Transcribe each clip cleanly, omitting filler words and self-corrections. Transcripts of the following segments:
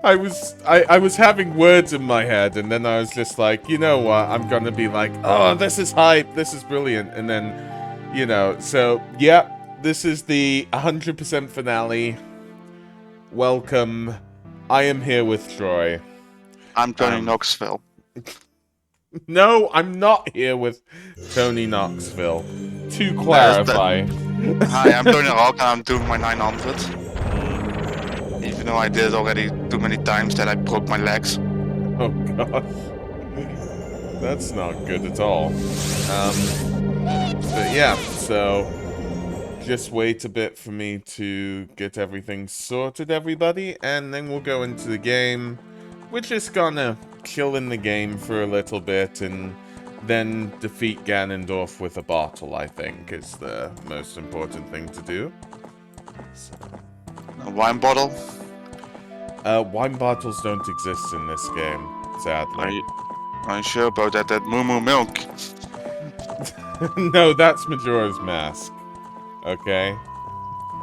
I was having words in my head, and then I was just like, you know what? I'm gonna be like, oh, this is hype, this is brilliant, and then, you know, so yeah, this is the 100% finale. Welcome. I am here with Troy. I'm Tony Knoxville. No, I'm not here with Tony Knoxville. To clarify. Hi, I'm Tony Rock and I'm doing my 900. Even though I did it already too many times that I broke my legs. Oh gosh. That's not good at all. But yeah, so just wait a bit for me to get everything sorted, everybody, and then we'll go into the game. We're just gonna chill in the game for a little bit and then defeat Ganondorf with a bottle, I think, is the most important thing to do. So. A wine bottle? Wine bottles don't exist in this game, sadly. Are you sure about that? That Moo Moo milk? No, that's Majora's Mask. Okay?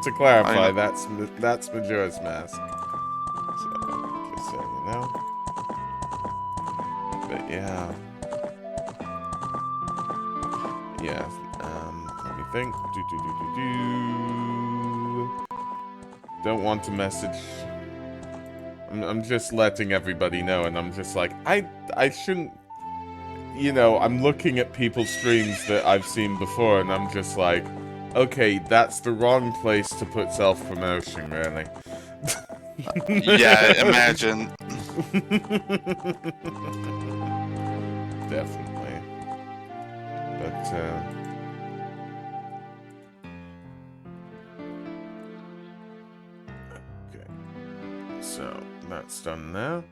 To clarify, that's Majora's Mask. So, just so you know. But yeah. Yeah, let me think. Don't want to message. I'm just letting everybody know, and I'm just like, I shouldn't, you know, I'm looking at people's streams that I've seen before, and I'm just like, okay, that's the wrong place to put self-promotion, really. Yeah, imagine. Definitely. But, okay. So, that's done now.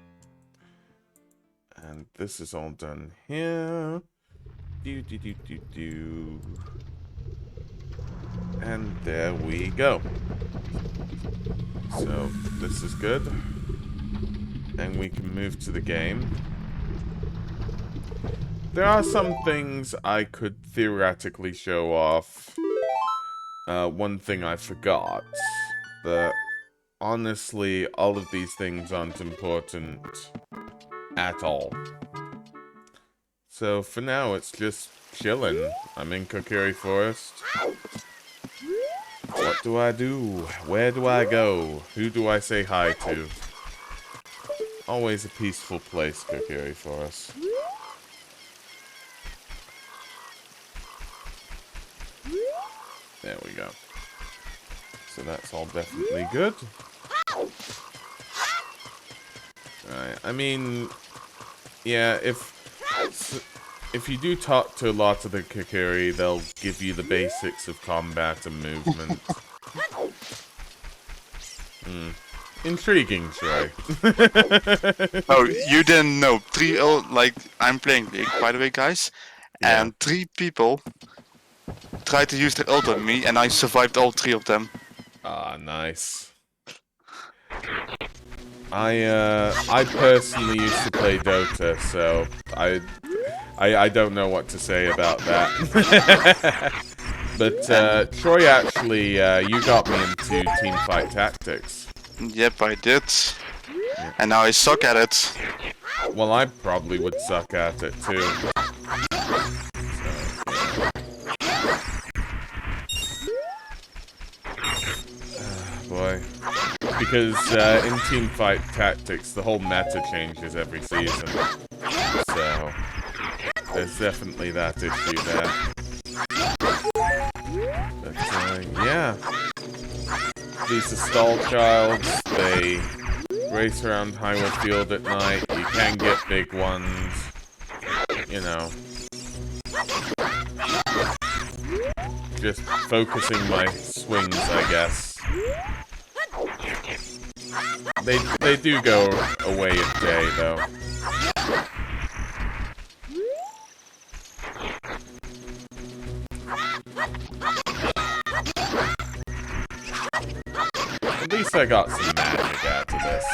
And this is all done here. And there we go. So, this is good. And we can move to the game. There are some things I could theoretically show off. One thing I forgot. But honestly, all of these things aren't important at all. So for now, it's just chilling. I'm in Kokiri Forest. What do I do? Where do I go? Who do I say hi to? Always a peaceful place, Kokiri Forest. There we go. So that's all definitely good. Right, I mean, yeah, if you do talk to a lot of the Kokiri, they'll give you the basics of combat and movement. Intriguing, Troy. Oh, you didn't know. I'm playing League, by the way, guys. Yeah. And 3 people tried to use their ult on me, and I survived all 3 of them. Ah, nice. I personally used to play Dota, so I don't know what to say about that. But Troy, actually, you got me into teamfight tactics. Yep, I did. Yeah. And now I suck at it. Well, I probably would suck at it too. So, boy. Because in teamfight tactics, the whole meta changes every season. So, there's definitely that issue there. But, yeah. These are stall childs. They race around Highway Field at night. You can get big ones. You know. Just focusing my swings, I guess. They do go away a day, though. At least I got some magic out of this.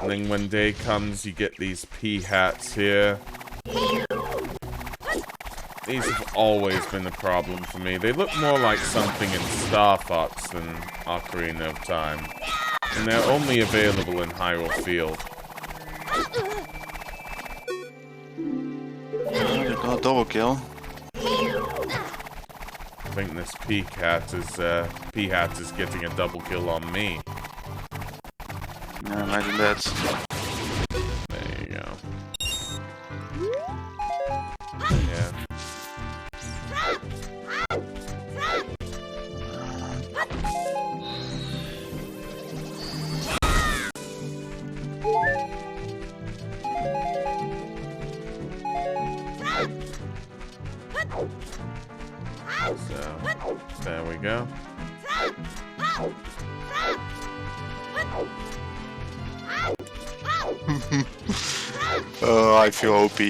And then when day comes, you get these pea hats here. These have always been a problem for me. They look more like something in Star Fox than Ocarina of Time. And they're only available in Hyrule Field. Oh, you got a double kill. I think this P-Hat is getting a double kill on me. Yeah, imagine that. There you go. Yeah. So, there we go. Oh, I feel OP.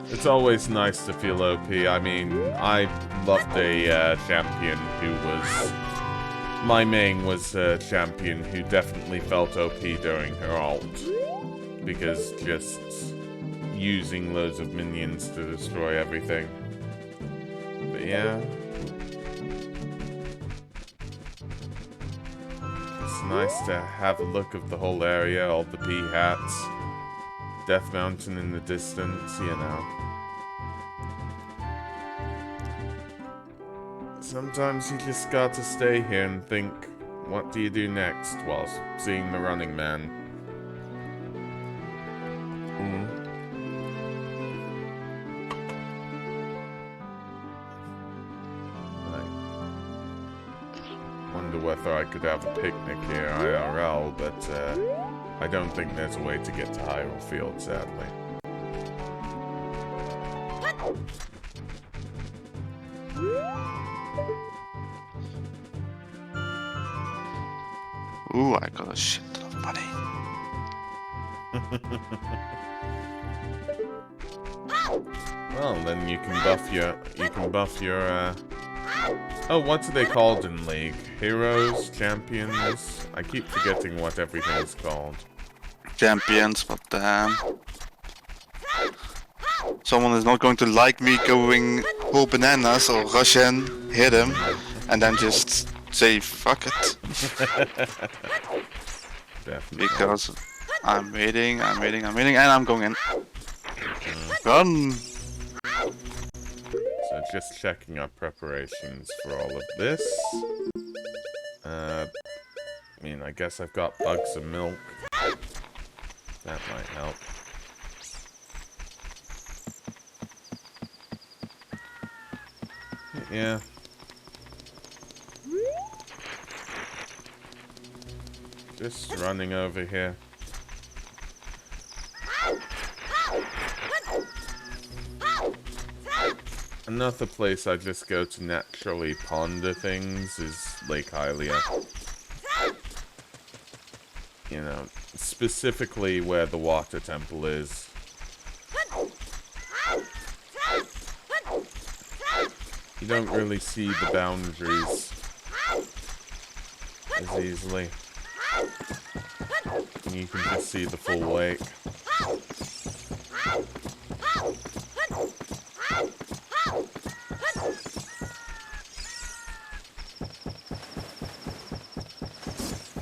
It's always nice to feel OP. I mean, I loved a champion who was... My main was a champion who definitely felt OP during her ult. Because just using loads of minions to destroy everything. But yeah. It's nice to have a look of the whole area, all the P-Hats. Death Mountain in the distance, you know. Sometimes you just gotta stay here and think, what do you do next, while seeing the Running Man. Wonder whether I could have a picnic here IRL, but I don't think there's a way to get to Hyrule Field, sadly. Ooh, I got a shit ton of money. Well, then you can buff your, oh, what are they called in League? Heroes? Champions? I keep forgetting what everything's called. Champions, but someone is not going to like me going full bananas or rush in, hit him, and then just say fuck it. Definitely. Because I'm waiting, and I'm going in. Run! So just checking our preparations for all of this. I mean, I guess I've got bugs and milk. That might help. Yeah. Just running over here. Another place I just go to naturally ponder things is Lake Hylia. You know, specifically where the water temple is. You don't really see the boundaries as easily. And you can just see the full lake.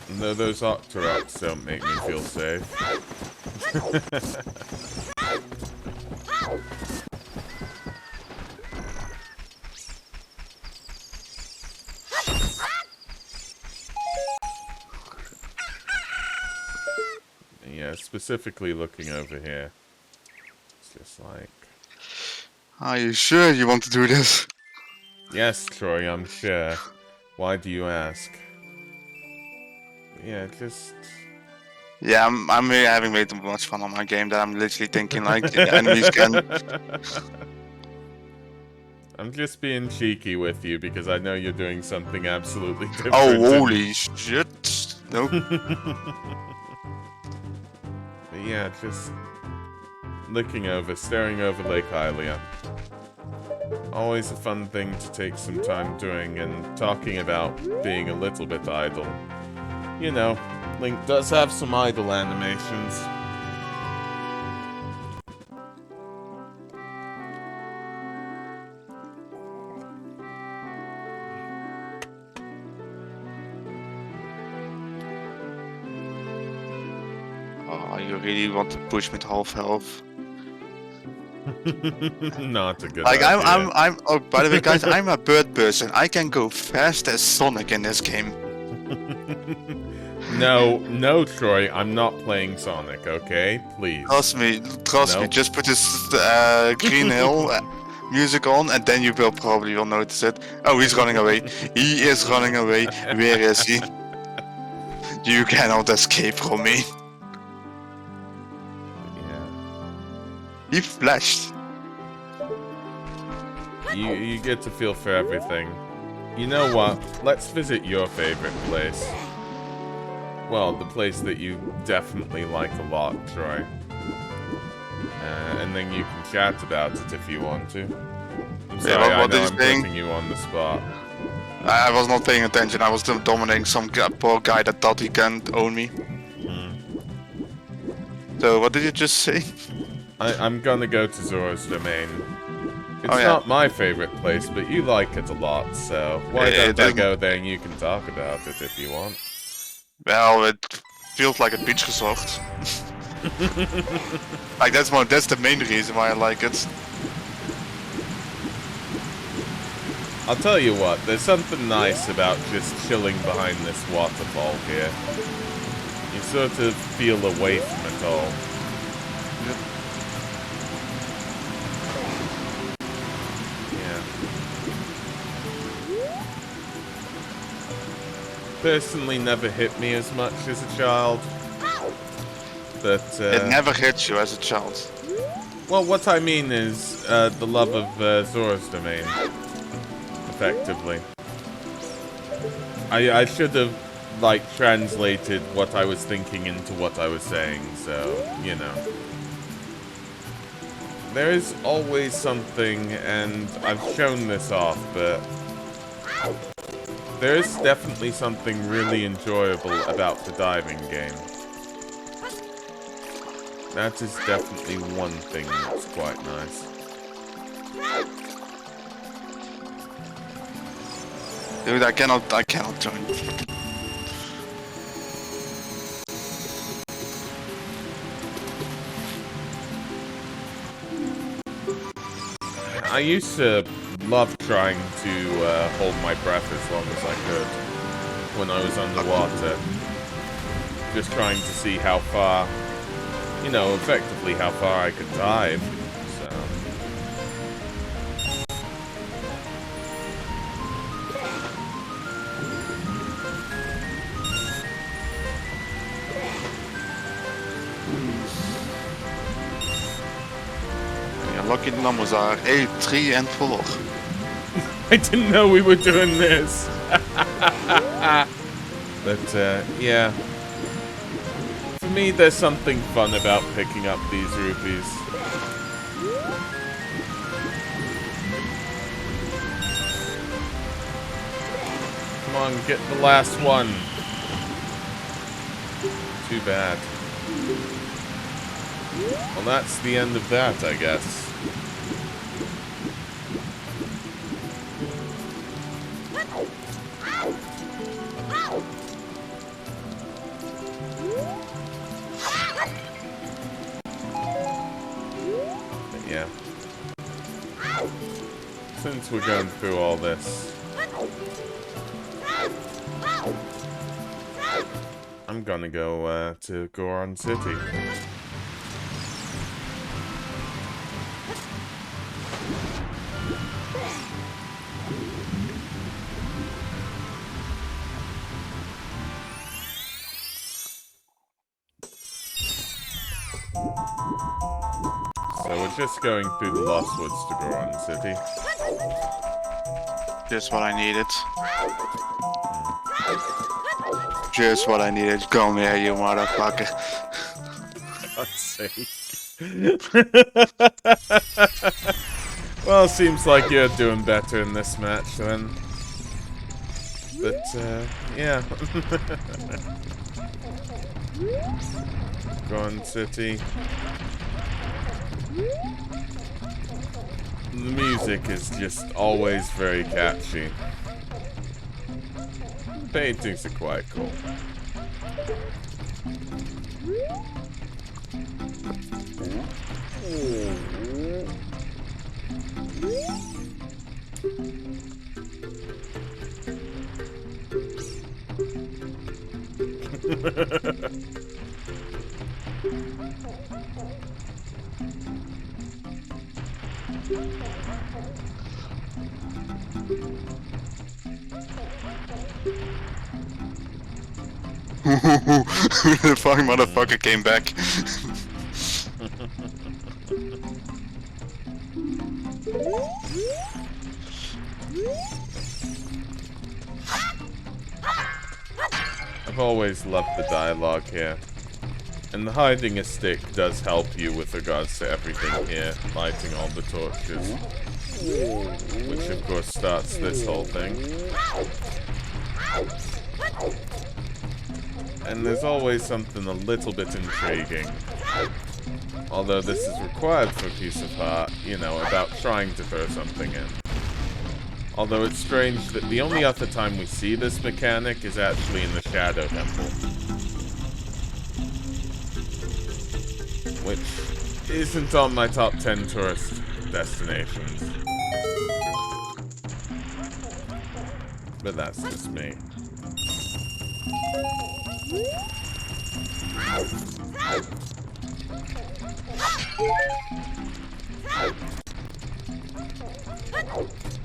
And though those Octoroks don't make me feel safe. Yeah, specifically looking over here. It's just like... Are you sure you want to do this? Yes, Troy, I'm sure. Why do you ask? Yeah, just... Yeah, I'm really having way too much fun on my game that I'm literally thinking like the enemies can... I'm just being cheeky with you because I know you're doing something absolutely different. Oh, holy shit. Nope. But yeah, just looking over, staring over Lake Hylia. Always a fun thing to take some time doing, and talking about being a little bit idle. You know, Link does have some idle animations. Oh, you really want to push me to half health? Not a good Like idea. I'm. Oh, by the way, guys, I'm a bird person. I can go fast as Sonic in this game. No, Troy, I'm not playing Sonic, okay? Please. Trust me. No. Just put this Green Hill music on, and then you will probably notice it. Oh, he's running away. He is running away. Where is he? You cannot escape from me. Yeah. He flashed. You get to feel for everything. You know what? Let's visit your favorite place. Well, the place that you definitely like a lot, Troy. And then you can chat about it if you want to. I'm sorry, what I know did you I'm think? putting you on the spot. I was not paying attention. I was dominating some poor guy that thought he can own me. So, what did you just say? I'm gonna go to Zora's Domain. It's Oh, yeah. not my favorite place, but you like it a lot, so why don't I go there and you can talk about it if you want? Well, it feels like a beach resort. Like that's the main reason why I like it. I'll tell you what, there's something nice about just chilling behind this waterfall here. You sort of feel away from it all. Personally never hit me as much as a child. But, It never hits you as a child. well, what I mean is, the love of Zora's Domain. Effectively. I should have, like, translated what I was thinking into what I was saying, so, you know. There is always something, and I've shown this off, but there is definitely something really enjoyable about the diving game. That is definitely one thing that's quite nice. Dude, I cannot join. I used to love trying to hold my breath as long as I could when I was underwater. Just trying to see how far, you know, effectively how far I could dive. So. Lucky numbers are 8, 3 and 4. I didn't know we were doing this. But, yeah. For me, there's something fun about picking up these rupees. Come on, get the last one. Too bad. Well, that's the end of that, I guess. But yeah. Since we're going through all this, I'm gonna go to Goron City. So we're just going through the Lost Woods to Goron City. Just what I needed. Just what I needed. Come here, you motherfucker. God's sake. Well, seems like you're doing better in this match then. But, yeah. Goron City. The music is just always very catchy. Paintings are quite cool. The fucking motherfucker came back. I've always loved the dialogue here. And the hiding a stick does help you with regards to everything here, lighting all the torches. Which of course starts this whole thing. And there's always something a little bit intriguing. Although this is required for a piece of heart, you know, about trying to throw something in. Although it's strange that the only other time we see this mechanic is actually in the Shadow Temple. Which isn't on my top 10 tourist destinations. But that's just me.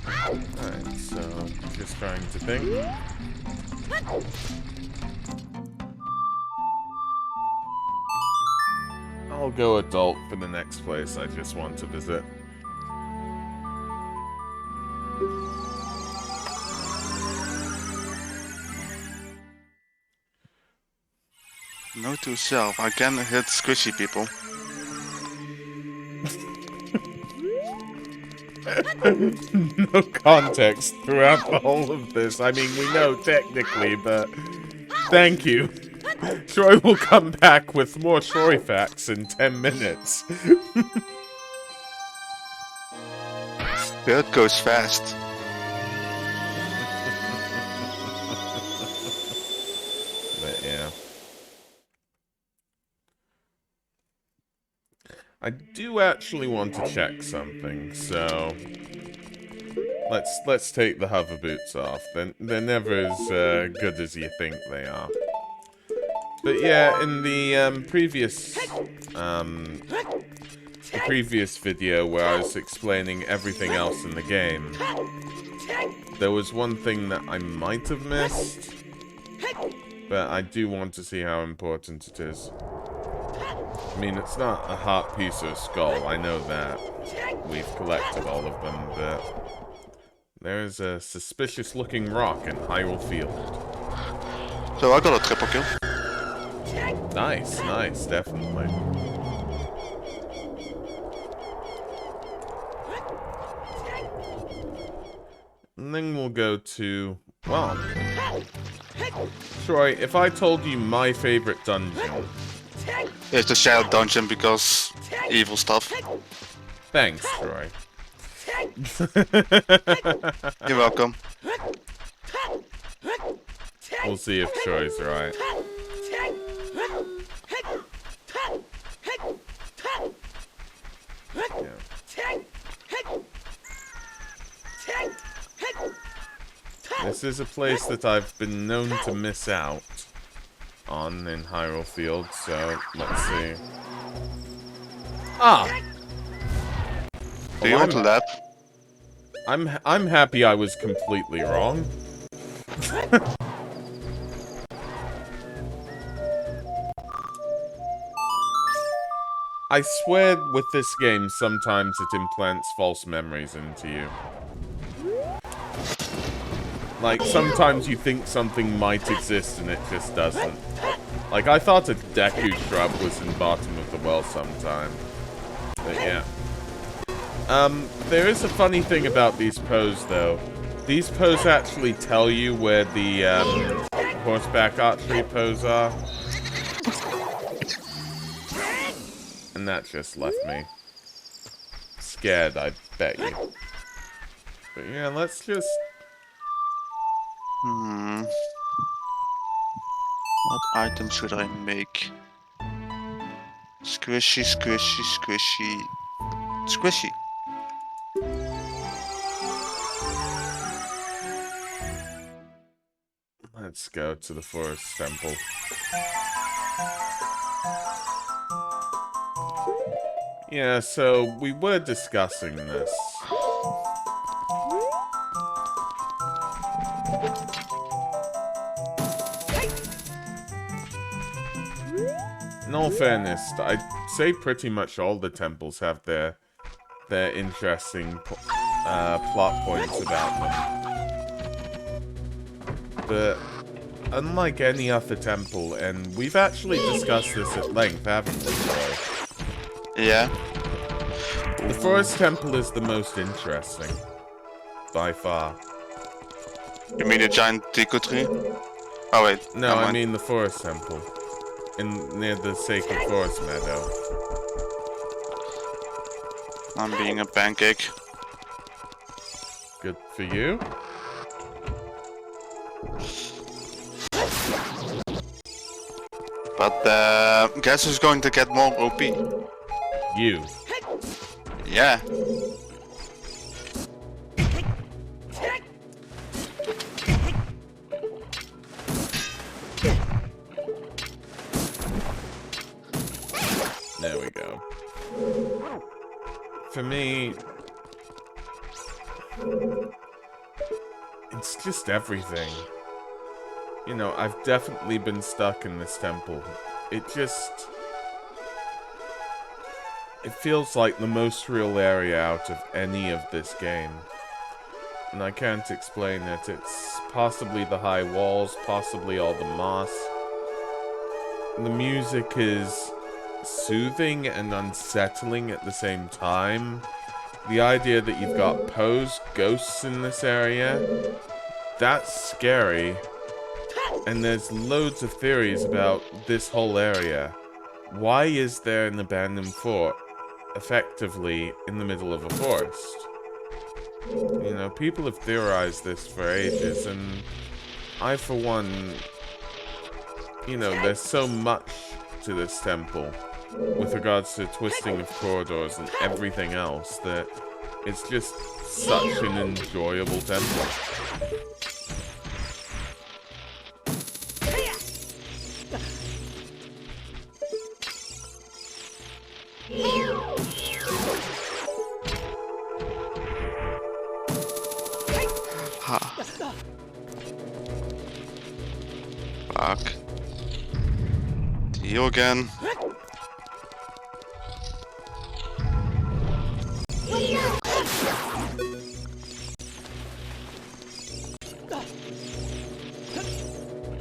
Alright, so just trying to think. I'll go adult for the next place I just want to visit. Note to self, I can hit squishy people. No context throughout the whole of this. I mean, we know technically, but thank you. Troy will come back with more Troy facts in 10 minutes. It goes fast. But yeah. I do actually want to check something, so let's take the hover boots off. They're never as good as you think they are. But yeah, in the previous video where I was explaining everything else in the game, there was one thing that I might have missed, but I do want to see how important it is. I mean, it's not a heart piece or a skull, I know that. We've collected all of them, but there's a suspicious-looking rock in Hyrule Field. So I got a triple kill. Nice, nice, definitely. And then we'll go to, well, Troy, if I told you my favorite dungeon... It's the Shadow Dungeon because evil stuff. Thanks, Troy. You're welcome. We'll see if Troy's right. Yeah. This is a place that I've been known to miss out on in Hyrule Field, so let's see. Ah! Do you want to lap? I'm happy I was completely wrong. I swear with this game, sometimes it implants false memories into you. Like, sometimes you think something might exist and it just doesn't. Like, I thought a Deku shrub was in the bottom of the well sometime. But yeah. There is a funny thing about these pose, though. These pose actually tell you where the, horseback archery pose are. And that just left me scared, I bet you. But yeah, let's just... What item should I make? Squishy, squishy, squishy. Squishy. Let's go to the forest temple. Yeah, so we were discussing this. In all fairness, I'd say pretty much all the temples have their interesting plot points about them. But unlike any other temple, and we've actually discussed this at length, haven't we, Troy? Yeah. The forest temple is the most interesting. By far. You mean a giant deco tree? Oh wait. No, I mean the forest temple. Near the sacred forest meadow. I'm being a pancake. Good for you. But guess who's going to get more OP? You. Yeah. There we go. For me, it's just everything. You know, I've definitely been stuck in this temple. It feels like the most real area out of any of this game. And I can't explain it. It's possibly the high walls, possibly all the moss. The music is soothing and unsettling at the same time. The idea that you've got posed ghosts in this area, that's scary. And there's loads of theories about this whole area. Why is there an abandoned fort effectively in the middle of a forest? You know, people have theorized this for ages, and I, for one, you know, there's so much to this temple with regards to twisting of corridors and everything else that it's just such an enjoyable temple. Fuck. You again.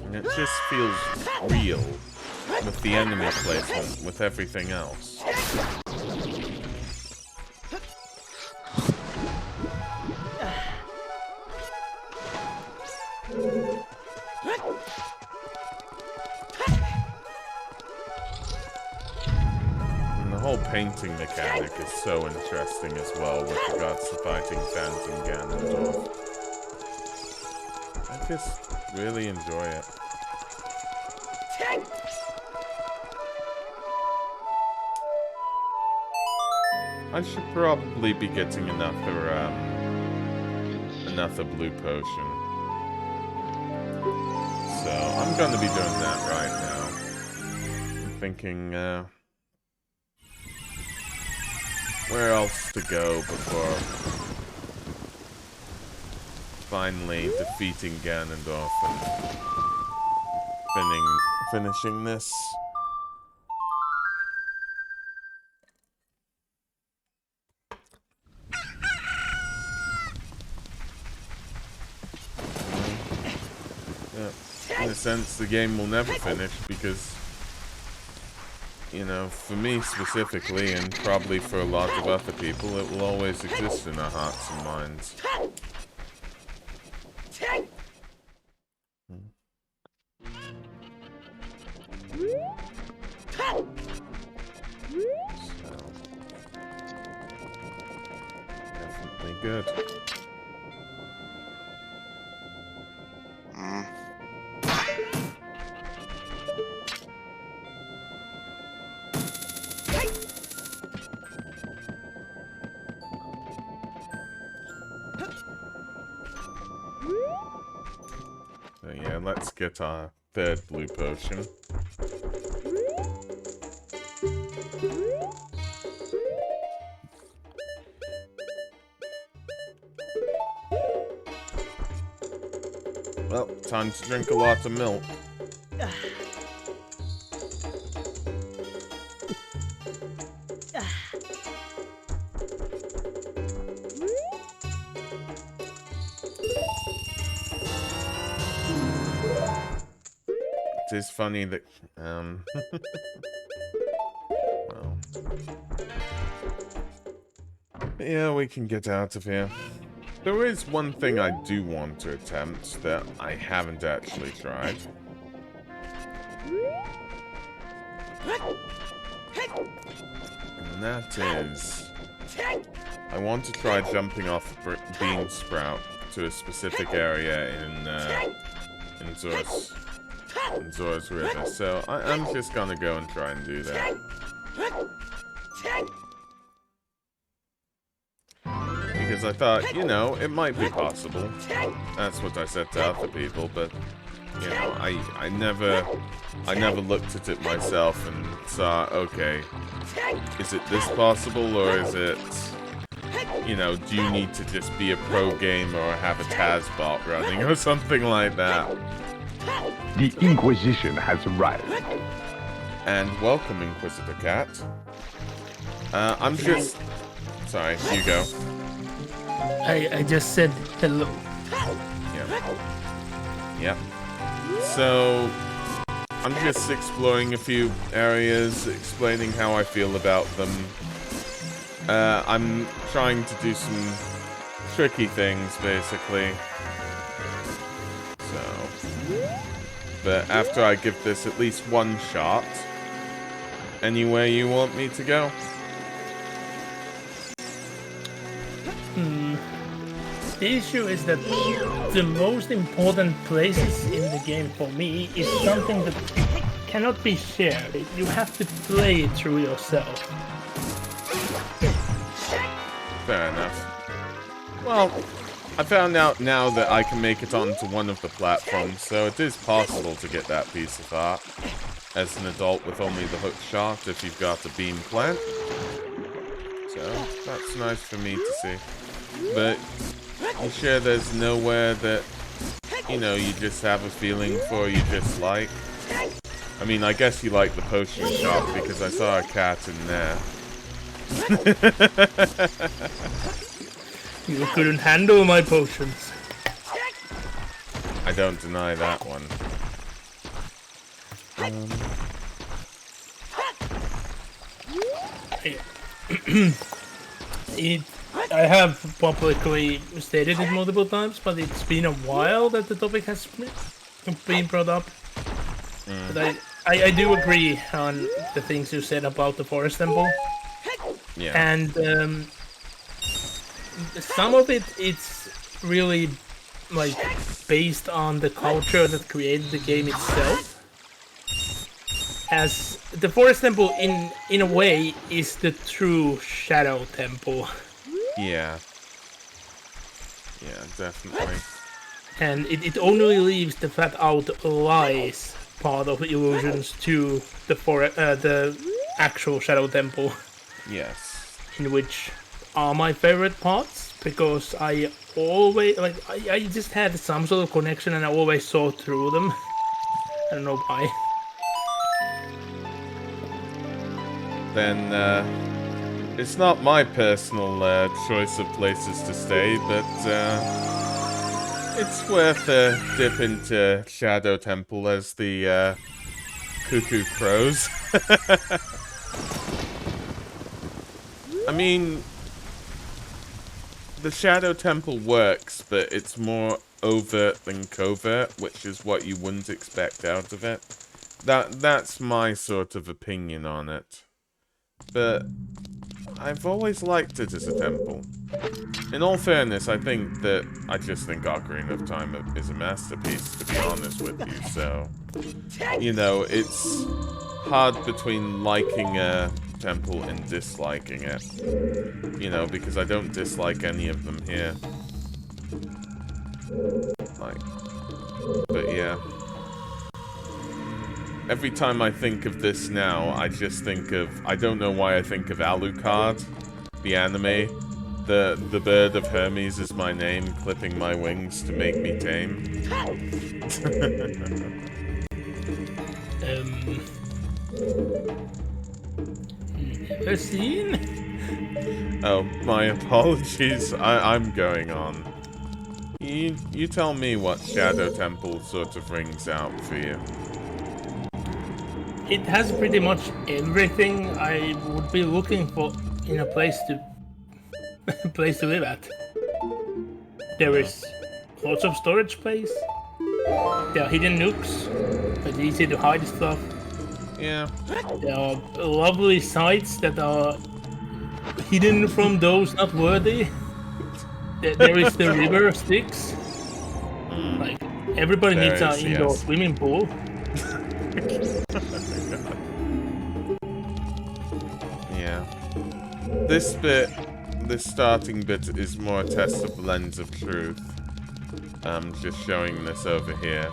And it just feels real with the enemy placement, with everything else. And the whole painting mechanic is so interesting as well with regards to fighting Phantom Ganondorf. I just really enjoy it. I should probably be getting another blue potion. So I'm gonna be doing that right now. I'm thinking, where else to go before finally defeating Ganondorf and finishing this. In a sense, the game will never finish because, you know, for me specifically, and probably for a lot of other people, it will always exist in our hearts and minds. So, definitely good. So yeah, let's get our third blue potion. Well, time to drink a lot of milk. It is funny that, well. Yeah, we can get out of here. There is one thing I do want to attempt that I haven't actually tried. And that is... I want to try jumping off Beam Sprout to a specific area in Zora's River. So I'm just gonna go and try and do that. Because I thought, you know, it might be possible. That's what I said to other people, but you know, I never looked at it myself and saw, okay, is it this possible, or is it, you know, do you need to just be a pro gamer or have a Taz bot running or something like that? The Inquisition has arrived. And welcome, Inquisidorcat. I'm just... Sorry, you go. I just said hello. Yeah. So, I'm just exploring a few areas, explaining how I feel about them. I'm trying to do some tricky things, basically. So, but after I give this at least one shot, anywhere you want me to go? The issue is that the most important places in the game for me is something that cannot be shared. You have to play it through yourself. Fair enough. Well, I found out now that I can make it onto one of the platforms, so it is possible to get that piece of art as an adult with only the hook shot if you've got the beam plant. So, that's nice for me to see. But, you sure there's nowhere that, you know, you just have a feeling for, you just like? I mean, I guess you like the potion shop because I saw a cat in there. You couldn't handle my potions. I don't deny that one. I have publicly stated it multiple times, but it's been a while that the topic has been brought up. But I do agree on the things you said about the Forest Temple. Yeah. And some of it's really like based on the culture that created the game itself. As the Forest Temple, in a way, is the true Shadow Temple. Yeah. Yeah, definitely. And it only leaves the flat out lies part of illusions to the actual Shadow Temple. Yes. In which are my favorite parts, because I always, like, I just had some sort of connection and I always saw through them. I don't know why. Then, it's not my personal choice of places to stay, but it's worth a dip into Shadow Temple as the cuckoo crows. I mean, the Shadow Temple works, but it's more overt than covert, which is what you wouldn't expect out of it. That's my sort of opinion on it. But I've always liked it as a temple. In all fairness, I just think Ocarina of Time is a masterpiece, to be honest with you, so... You know, it's hard between liking a temple and disliking it. You know, because I don't dislike any of them here. Like, but yeah. Every time I think of this now, I just think of... I don't know why I think of Alucard, the anime. The bird of Hermes is my name, clipping my wings to make me tame. Never seen? Oh, my apologies. I'm going on. You tell me what Shadow Temple sort of rings out for you. It has pretty much everything I would be looking for in a place to live at. There is lots of storage space. There are hidden nooks. It's easy to hide stuff. Yeah. There are lovely sites that are hidden from those not worthy. There is the river Styx. Like, everybody There needs an is, indoor yes. swimming pool. Yeah. This starting bit is more a test of the lens of truth. Just showing this over here.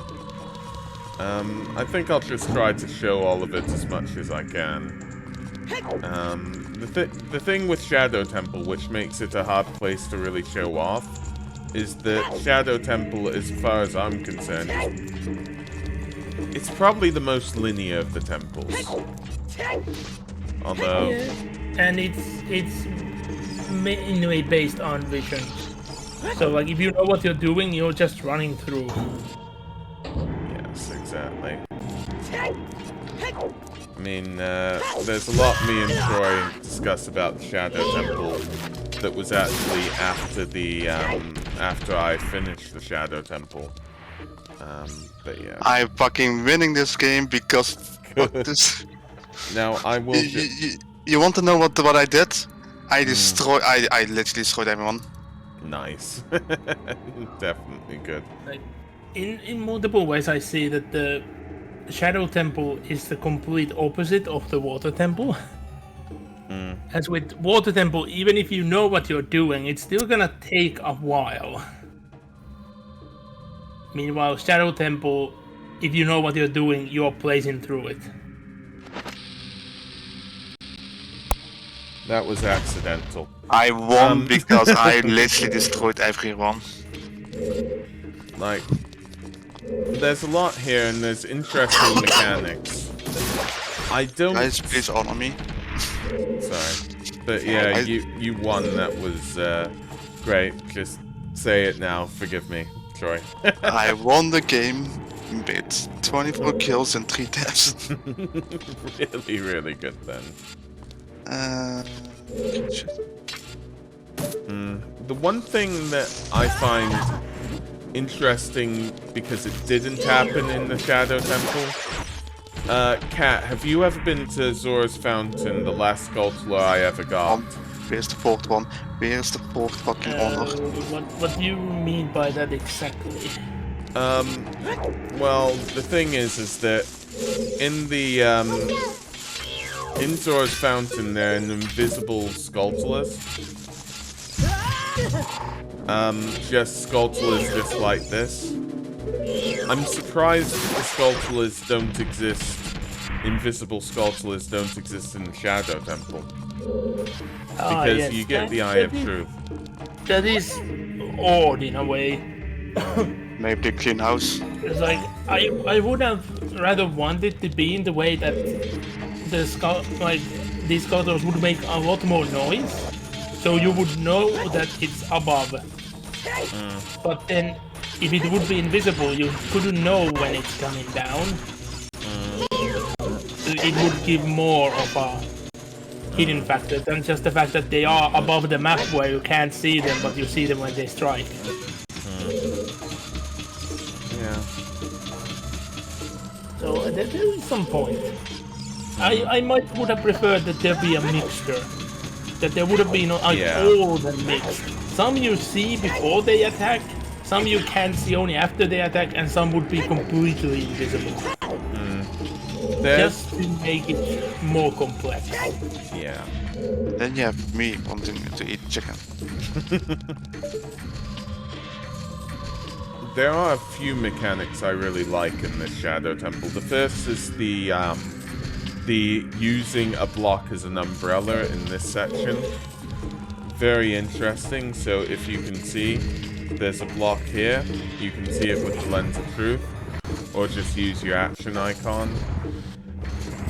I think I'll just try to show all of it as much as I can. The thing with Shadow Temple, which makes it a hard place to really show off, is that Shadow Temple, as far as I'm concerned, it's probably the most linear of the temples. Although... Yeah. And it's in a way based on vision. So like if you know what you're doing, you're just running through. Yes, exactly. I mean, there's a lot me and Troy discuss about the Shadow Temple that was actually after the after I finished the Shadow Temple. But yeah. I'm fucking winning this game because fuck this. Now I will. You want to know what I did? I literally destroyed everyone. Nice. Definitely good. Like in multiple ways, I see that the Shadow Temple is the complete opposite of the Water Temple. As with Water Temple, even if you know what you're doing, it's still gonna take a while. Meanwhile, Shadow Temple, if you know what you're doing, you're blazing through it. That was accidental. I won because I literally destroyed everyone. Like, there's a lot here and there's interesting mechanics. I don't... Guys, please honor me. Sorry. But yeah, you won. That was great. Just say it now. Forgive me, Troy. I won the game with 24 kills and 3 deaths. Really, really good then. Shit. The one thing that I find interesting because it didn't happen in the Shadow Temple. Kat, have you ever been to Zora's Fountain, the last sculpture I ever got? Where's the fourth one? Where's the fourth fucking honor? What do you mean by that exactly? Well, the thing is that in the, in Zora's Fountain, there are an invisible sculptures. Just sculptures just like this. I'm surprised the sculptures don't exist. Invisible sculptures don't exist in the Shadow Temple. Because yes, you get the Eye of Truth. That is odd in a way. Maybe the clean house. It's like I would have rather wanted to be in the way that these sculptures would make a lot more noise, so you would know that it's above. But then, if it would be invisible, you couldn't know when it's coming down. It would give more of a hidden factor than just the fact that they are above the map where you can't see them, but you see them when they strike. Yeah. So there is some point. I would have preferred that there be a mixture. That there would have been all the mixed. Some you see before they attack, some you can see only after they attack, and some would be completely invisible. Just to make it more complex. Yeah. Then you have me wanting to eat chicken. there are a few mechanics I really like in this Shadow Temple. The first is the using a block as an umbrella in this section. Very interesting. So if you can see, there's a block here. You can see it with the Lens of Truth, or just use your action icon.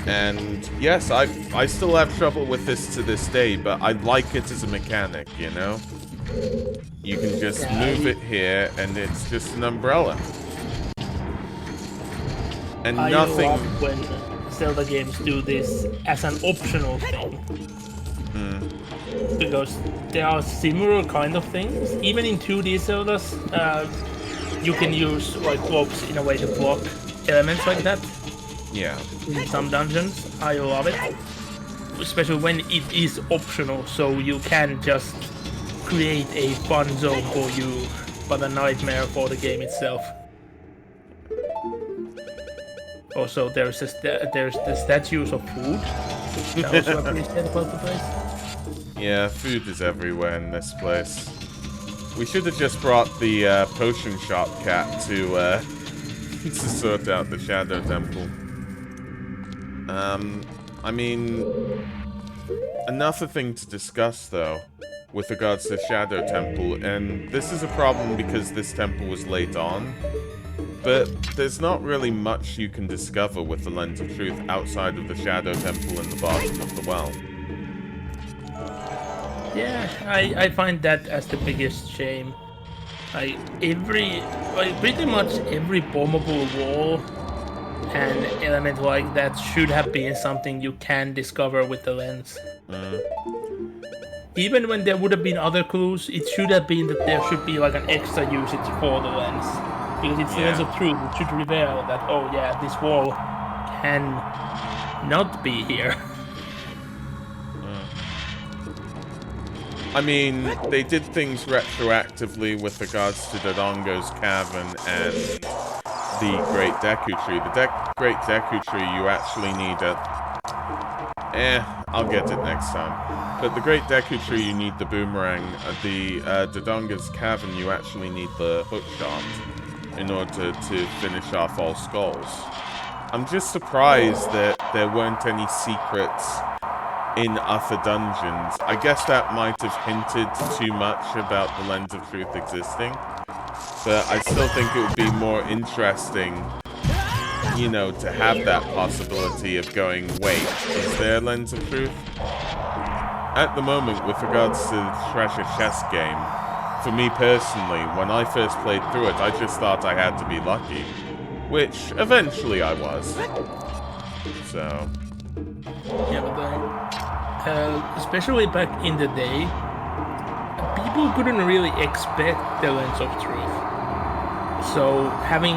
And yes, I still have trouble with this to this day, but I like it as a mechanic, you know? You can just move it here, and it's just an umbrella. And I nothing... love when Zelda games do this as an optional thing. Because there are similar kind of things. Even in 2D Zeldas, you can use like blocks in a way to block elements like that. Yeah. In some dungeons, I love it. Especially when it is optional, so you can just create a fun zone for you, but a nightmare for the game itself. Also, there's the statues of food. I also appreciate about the place. Yeah, food is everywhere in this place. We should have just brought the potion shop cat to sort out the Shadow Temple. I mean, another thing to discuss, though, with regards to Shadow Temple, and this is a problem because this temple was late on, but there's not really much you can discover with the Lens of Truth outside of the Shadow Temple and the bottom of the well. Yeah, I find that as the biggest shame. Pretty much every bombable wall and element like that should have been something you can discover with the lens. Even when there would have been other clues, it should have been that there should be like an extra usage for the lens. Because it's the Lens of Truth, it should reveal that, oh yeah, this wall can not be here. I mean, they did things retroactively with regards to Dodongo's Cavern and the Great Deku Tree. The Great Deku Tree, you actually need I'll get it next time. But the Great Deku Tree, you need the boomerang. The Dodongo's Cavern, you actually need the hookshot in order to finish off all skulls. I'm just surprised that there weren't any secrets in other dungeons. I guess that might have hinted too much about the Lens of Truth existing, but I still think it would be more interesting, you know, to have that possibility of going, wait, is there a Lens of Truth? At the moment, with regards to the Treasure Chest game, for me personally, when I first played through it, I just thought I had to be lucky, which eventually I was. So... Yeah, but especially back in the day, people couldn't really expect the Lens of Truth. So having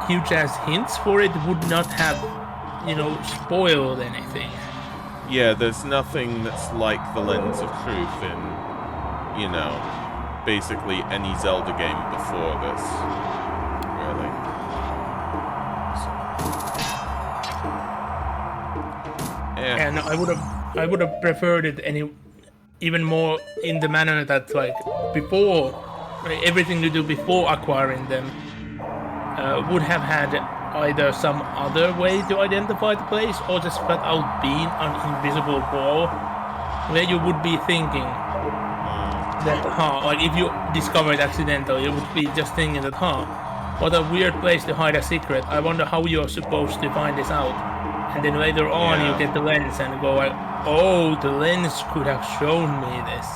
huge-ass hints for it would not have, you know, spoiled anything. Yeah, there's nothing that's like the Lens of Truth in, you know, basically any Zelda game before this, really. So. Yeah. And I would have preferred it even more in the manner that, like, before, everything you do before acquiring them would have had either some other way to identify the place, or just flat out being an invisible wall where you would be thinking that, like if you discover it accidentally, you would be just thinking that, what a weird place to hide a secret. I wonder how you're supposed to find this out. And then later on you get the lens and go like, oh, the lens could have shown me this.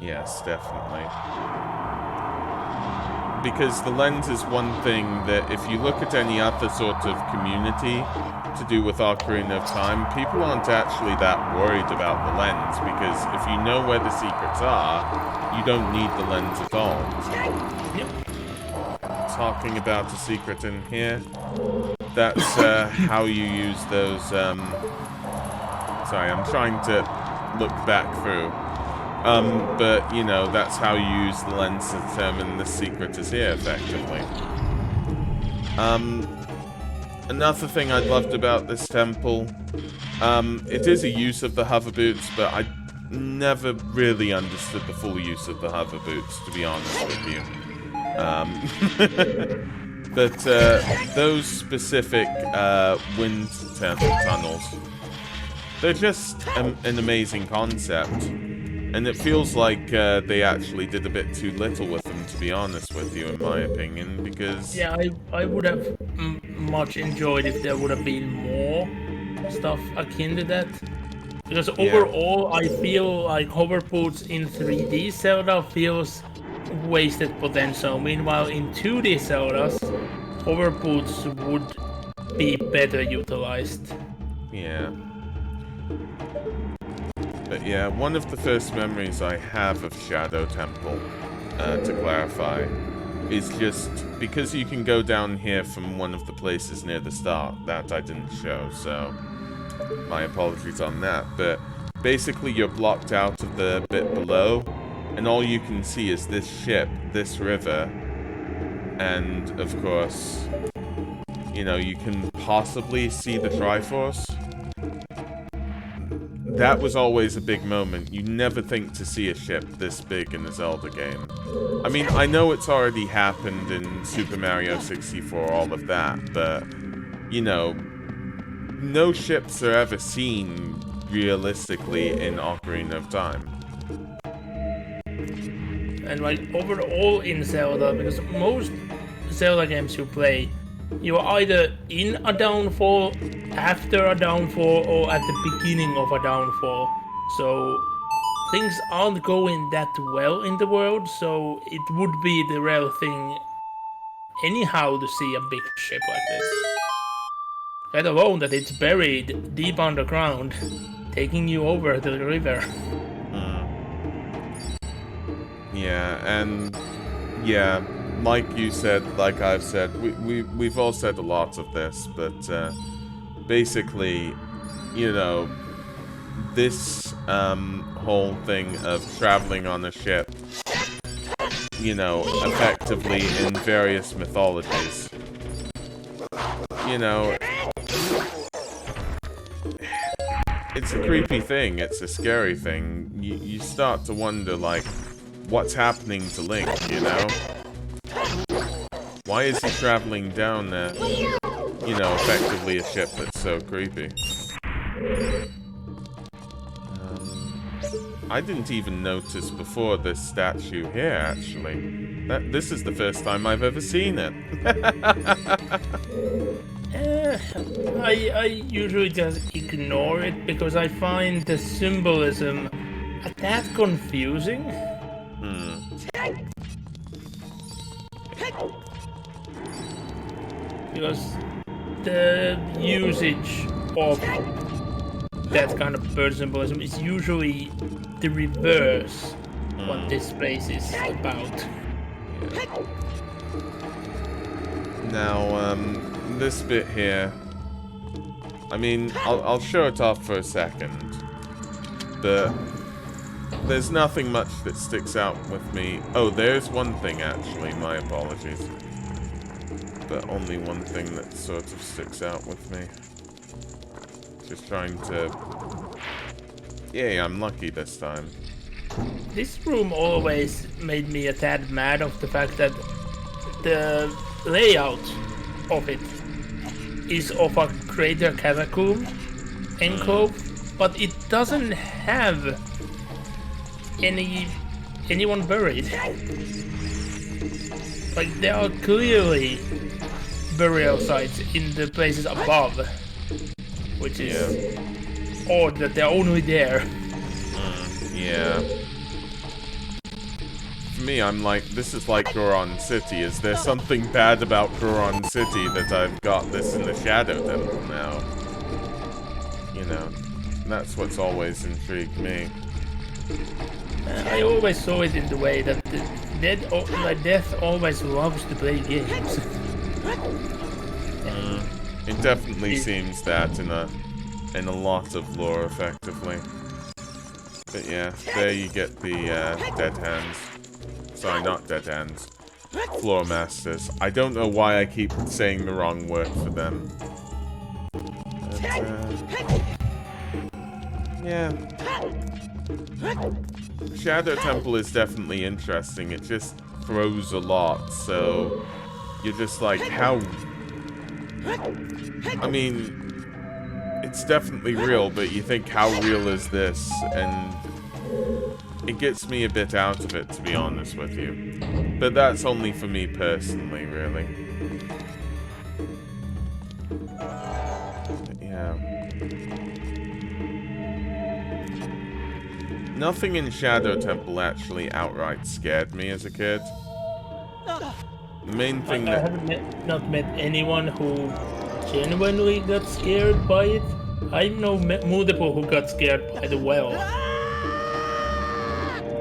Yes, definitely. Because the lens is one thing that if you look at any other sort of community to do with Ocarina of Time, people aren't actually that worried about the lens, because if you know where the secrets are, you don't need the lens at all. Yep. Talking about the secret in here, that's how you use those, sorry, I'm trying to look back through. But, you know, that's how you use the lens to determine the secret is here, effectively. Another thing I loved about this temple, it is a use of the hover boots, but I never really understood the full use of the hover boots, to be honest with you. But those specific wind tunnels, they're just an amazing concept. And it feels like they actually did a bit too little with them, to be honest with you, in my opinion, because... Yeah, I would have much enjoyed if there would have been more stuff akin to that. Because overall, I feel like hoverboards in 3D Zelda feels wasted potential. Meanwhile, in 2D Zeldas, hoverboards would be better utilized. Yeah. But yeah, one of the first memories I have of Shadow Temple, to clarify, is just because you can go down here from one of the places near the start. That I didn't show, so my apologies on that. But basically you're blocked out of the bit below, and all you can see is this ship, this river, and of course, you know, you can possibly see the Triforce. That was always a big moment. You never think to see a ship this big in a Zelda game. I mean, I know it's already happened in Super Mario 64, all of that, but, you know, no ships are ever seen realistically in Ocarina of Time. And like overall in Zelda, because most Zelda games you play, you're either in a downfall, after a downfall, or at the beginning of a downfall. So things aren't going that well in the world, so it would be the rare thing anyhow to see a big ship like this. Let alone that it's buried deep underground, taking you over the river. Yeah, and yeah, like you said, like I've said, we've all said a lot of this, but basically, you know, this whole thing of traveling on a ship, you know, effectively in various mythologies, you know, it's a creepy thing, it's a scary thing. You start to wonder, like, what's happening to Link, you know? Why is he traveling down there? You know, effectively a ship that's so creepy. I didn't even notice before this statue here, actually. This is the first time I've ever seen it. I usually just ignore it because I find the symbolism a tad confusing. Because the usage of that kind of bird symbolism is usually the reverse what this place is about. Yeah. Now, this bit here, I mean, I'll show it off for a second, but there's nothing much that sticks out with me. Oh, there's one thing, actually, my apologies. But only one thing that sort of sticks out with me. Just trying to... Yay, I'm lucky this time. This room always made me a tad mad of the fact that the layout of it is of a crater catacomb enclave, but it doesn't have anyone buried. Like, there are clearly burial sites in the places above, which is odd that they're only there. Yeah. For me, I'm like, this is like Goron City. Is there something bad about Goron City that I've got this in the Shadow Temple now? You know, that's what's always intrigued me. I always saw it in the way that Death always loves to play games. It definitely seems that in a lot of lore, effectively. But yeah, there you get the dead hands. Sorry, not dead hands. Floor masters. I don't know why I keep saying the wrong word for them. But, yeah. Shadow Temple is definitely interesting. It just throws a lot, so you're just like, how... I mean, it's definitely real, but you think, how real is this? And it gets me a bit out of it, to be honest with you. But that's only for me personally, really. But yeah. Nothing in Shadow Temple actually outright scared me as a kid. The main thing I haven't not met anyone who genuinely got scared by it. I know multiple who got scared by the well.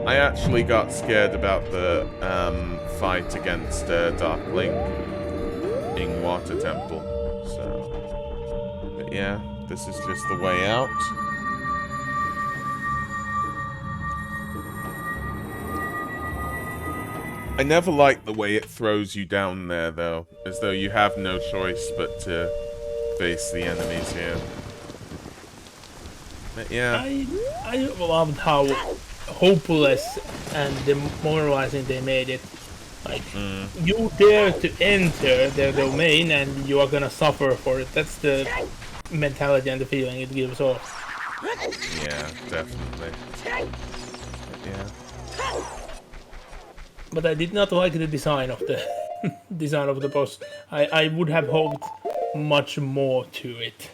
I actually got scared about the fight against Dark Link in Water Temple. So, but yeah, this is just the way out. I never liked the way it throws you down there, though, as though you have no choice but to face the enemies here. But yeah. I loved how hopeless and demoralizing they made it. Like, you dare to enter their domain and you are gonna suffer for it. That's the mentality and the feeling it gives off. Yeah, definitely. But yeah. But I did not like the design of the design of the boss. I would have hoped much more to it.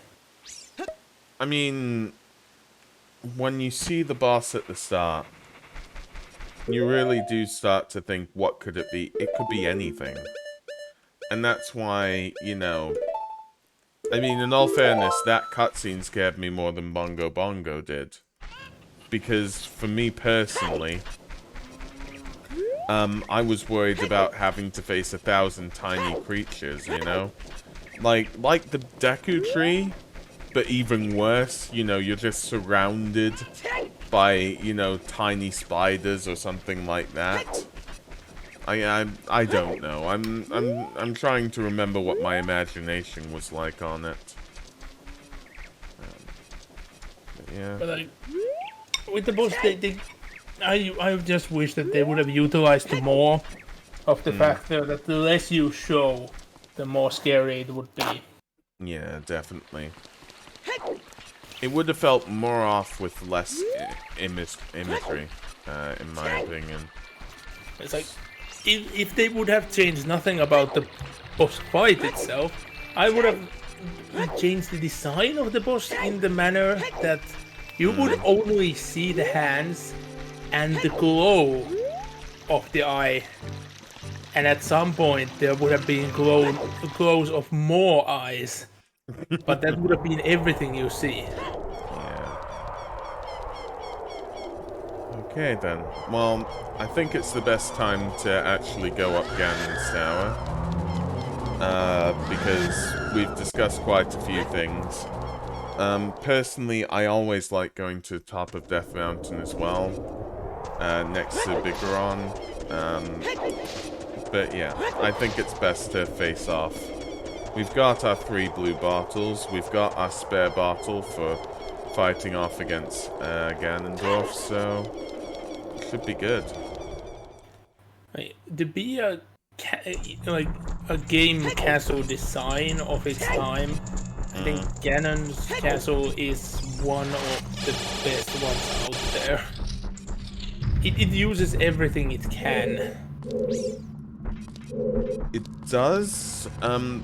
I mean, when you see the boss at the start, you really do start to think, what could it be? It could be anything. And that's why, you know... I mean, in all fairness, that cutscene scared me more than Bongo Bongo did. Because, for me personally... I was worried about having to face 1,000 tiny creatures, you know? Like the Deku Tree, but even worse, you know, you're just surrounded by, you know, tiny spiders or something like that. I don't know. I'm trying to remember what my imagination was like on it. But yeah. But with the boss, I just wish that they would have utilized more of the factor that the less you show, the more scary it would be. Yeah, definitely. It would have felt more off with less imagery, in my opinion. It's like, if they would have changed nothing about the boss fight itself, I would have changed the design of the boss in the manner that you would only see the hands and the glow of the eye, and at some point there would have been glows of more eyes, but that would have been everything you see. Yeah. Okay then. Well, I think it's the best time to actually go up Ganon's Tower, because we've discussed quite a few things. Personally, I always like going to the top of Death Mountain as well. Next to Bigoron. But yeah, I think it's best to face off. We've got our 3 blue bottles. We've got our spare bottle for fighting off against Ganondorf, so it should be good. To be a game castle design of its time, I think Ganon's castle is one of the best ones out there. It uses everything it can. It does.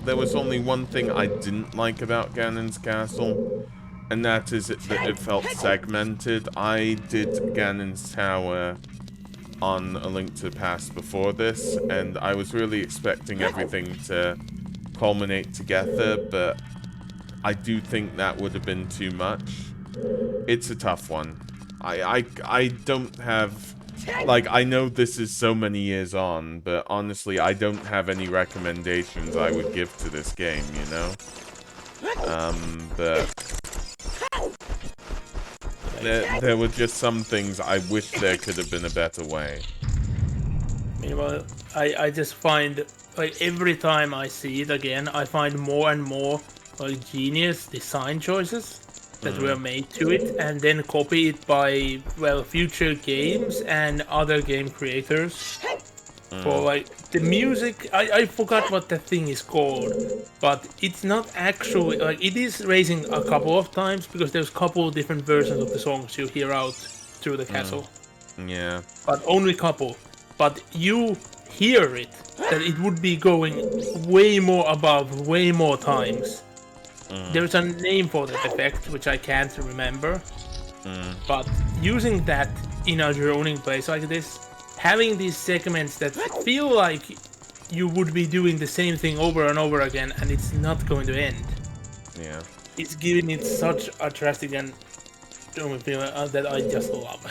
There was only one thing I didn't like about Ganon's castle, and that is that it felt segmented. I did Ganon's Tower on A Link to the Past before this, and I was really expecting everything to culminate together, but I do think that would have been too much. It's a tough one. I don't have... Like, I know this is so many years on, but honestly, I don't have any recommendations I would give to this game, you know? But... There were just some things I wish there could have been a better way. Meanwhile, I just find, like, every time I see it again, I find more and more, like, genius design choices that were made to it, and then copy it by, well, future games and other game creators. For like the music, I forgot what the thing is called, but it's not actually like it is raising a couple of times because there's a couple of different versions of the songs you hear out through the castle, Yeah. but only couple. But you hear it that it would be going way more above, way more times. There's a name for that effect which I can't remember, but using that in a droning place like this. Having these segments that feel like you would be doing the same thing over and over again and it's not going to end. Yeah. It's giving it such a drastic and droning feeling that I just love.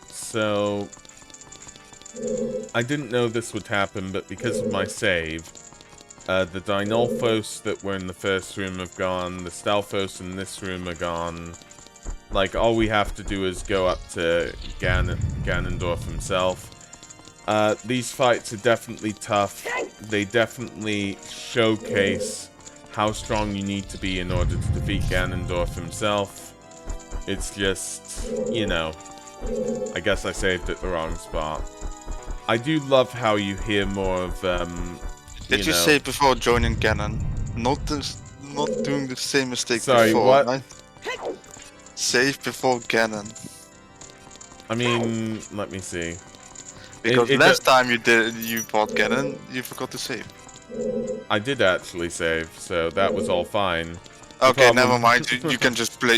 So, I didn't know this would happen, but because of my save, the Dinolfos that were in the first room have gone, the Stalfos in this room are gone. Like, all we have to do is go up to Ganondorf himself. These fights are definitely tough. They definitely showcase how strong you need to be in order to defeat Ganondorf himself. It's just, you know, I guess I saved at the wrong spot. I do love how you hear more of, Did you know... say before joining Ganon? Not doing the same mistake Sorry, before, what? right? Save before Ganon. I mean, let me see. Because last time you bought Ganon, you forgot to save. I did actually save, so that was all fine. Okay, never mind. You can just play.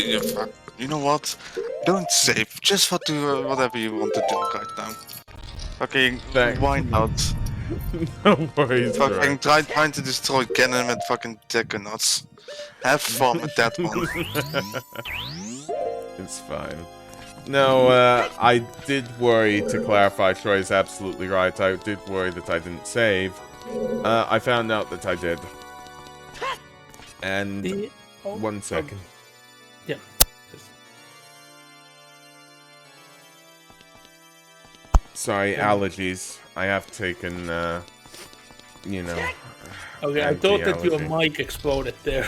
You know what? Don't save. Just do whatever you want to do right now. Okay, why not? No worries, bro. Fucking trying to destroy Ganon with fucking Deconuts. Have fun with that one. It's fine. No, I did worry, to clarify, Troy is absolutely right. I did worry that I didn't save. I found out that I did. And... 1 second. Yeah. Sorry, allergies. I have taken, you know... Okay, I thought that your mic exploded there.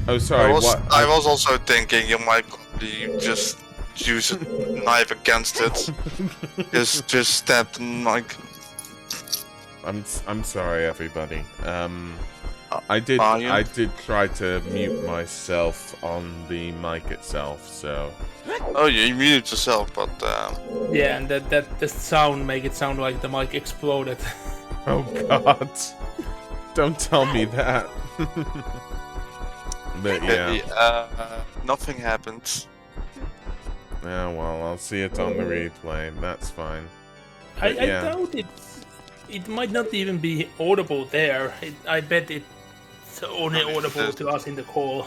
Oh, sorry, what? I was also thinking you might be just use a knife against it. just stab the mic. I'm sorry, everybody. I did try to mute myself on the mic itself, so... Oh, you muted yourself, but Yeah, and that the sound make it sound like the mic exploded. Oh god. Don't tell me that. But yeah. Nothing happened. Yeah, well, I'll see it on the replay. That's fine. I yeah. doubt it might not even be audible there. I bet it's only audible to us in the call.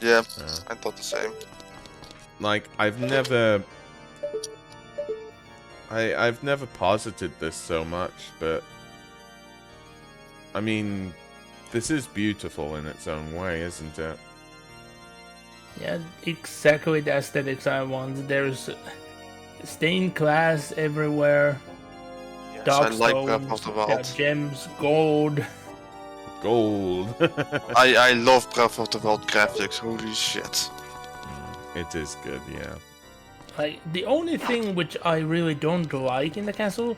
Yeah, I thought the same. Like, I've never posited this so much, but I mean, this is beautiful in its own way, isn't it? Yeah, exactly the aesthetics I want. There's stained glass everywhere. Yes, Dark I like stones, Breath of the Wild. yeah, gems, gold. Gold. I love Breath of the Wild graphics. Holy shit! It is good, yeah. Like the only thing which I really don't like in the castle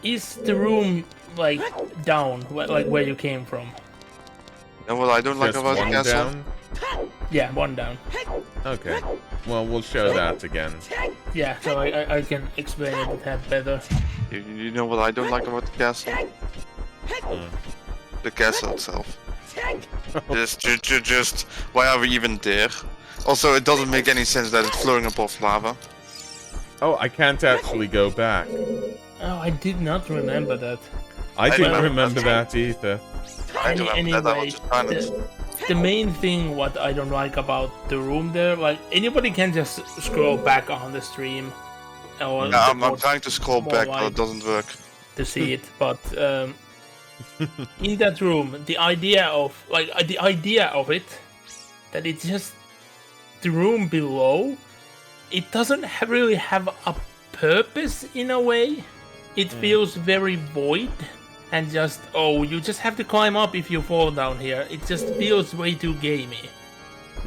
is the room like down, like where you came from. You know what I don't like Just about the one castle? down? Yeah, one down. Okay. Well, we'll show that again. Yeah, so I can explain it a tad better. You know what I don't like about the castle? The castle itself. Just why are we even there? Also, it doesn't make any sense that it's floating above lava. Oh, I can't actually go back. Oh, I did not remember that. I didn't remember remember that. that either. I remember that, I Anyway, was just silent. the main thing what I don't like about the room there, like anybody can just scroll back on the stream. Or Yeah, I'm trying to scroll more back, but light it doesn't work. to see it, but in that room, the idea of it, that it's just the room below, it doesn't really have a purpose in a way. It feels very void and just, oh, you just have to climb up if you fall down here. It just feels way too gamey.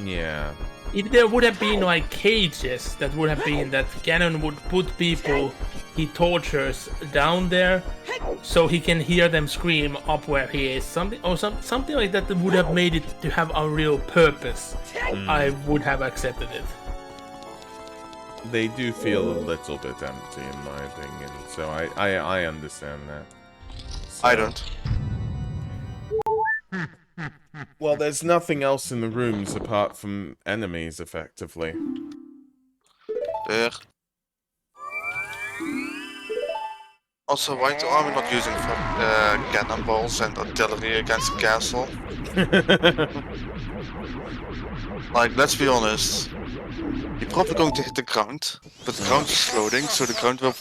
Yeah. if there would have been like cages, that would have been that Ganon would put people he tortures down there, so he can hear them scream up where he is. Something like that would have made it to have a real purpose. I would have accepted it. They do feel a little bit empty, in my opinion. So I understand that. So, I don't. well, there's nothing else in the rooms apart from enemies, effectively. There. Also, why are we not using cannonballs and artillery against the castle? Like, let's be honest. You're probably going to hit the ground, but the ground is floating, so the ground will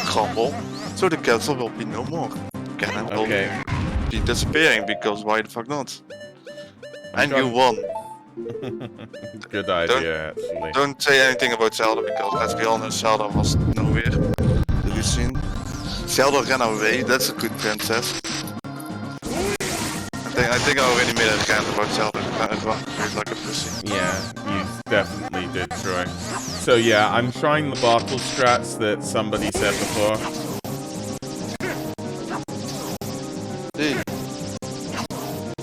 crumble, so the castle will be no more. Cannon will be disappearing, because why the fuck not? And you won. Good idea, actually. Don't say anything about Zelda, because let's be honest, Zelda was nowhere to be seen. Zelda ran away, that's a good princess. I think I already made a rant about Zelda as well, like a pussy. Yeah, you definitely did, Troy. So yeah, I'm trying the bottle strats that somebody said before. Dude.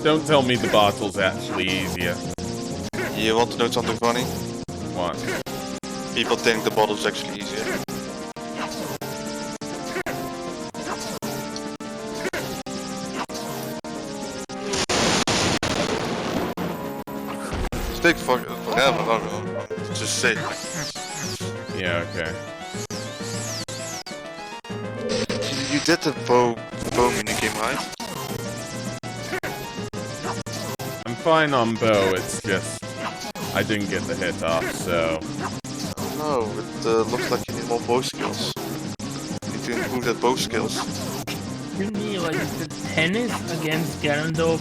Don't tell me the bottle's actually easier. You want to know something funny? What? People think the bottle's actually easier. Take forever, I don't know. Just say. Yeah, okay. You did the bow minigame, right? I'm fine on bow, it's just I didn't get the hit off, so... No, it looks like you need more bow skills. You need to improve that bow skills. To me, like, the tennis against Ganondorf,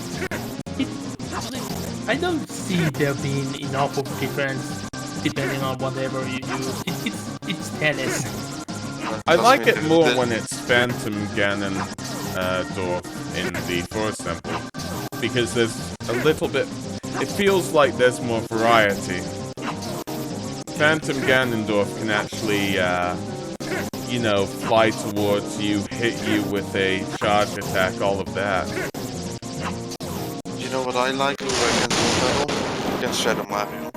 I don't see there being enough of difference depending on whatever you use. It's tennis. I like it more when it's Phantom Ganon Dorf in the Forest Temple, because there's a little bit... It feels like there's more variety. Phantom Ganondorf can actually, you know, fly towards you, hit you with a charge attack, all of that. You know what I like against battle? Against Shadow Mario.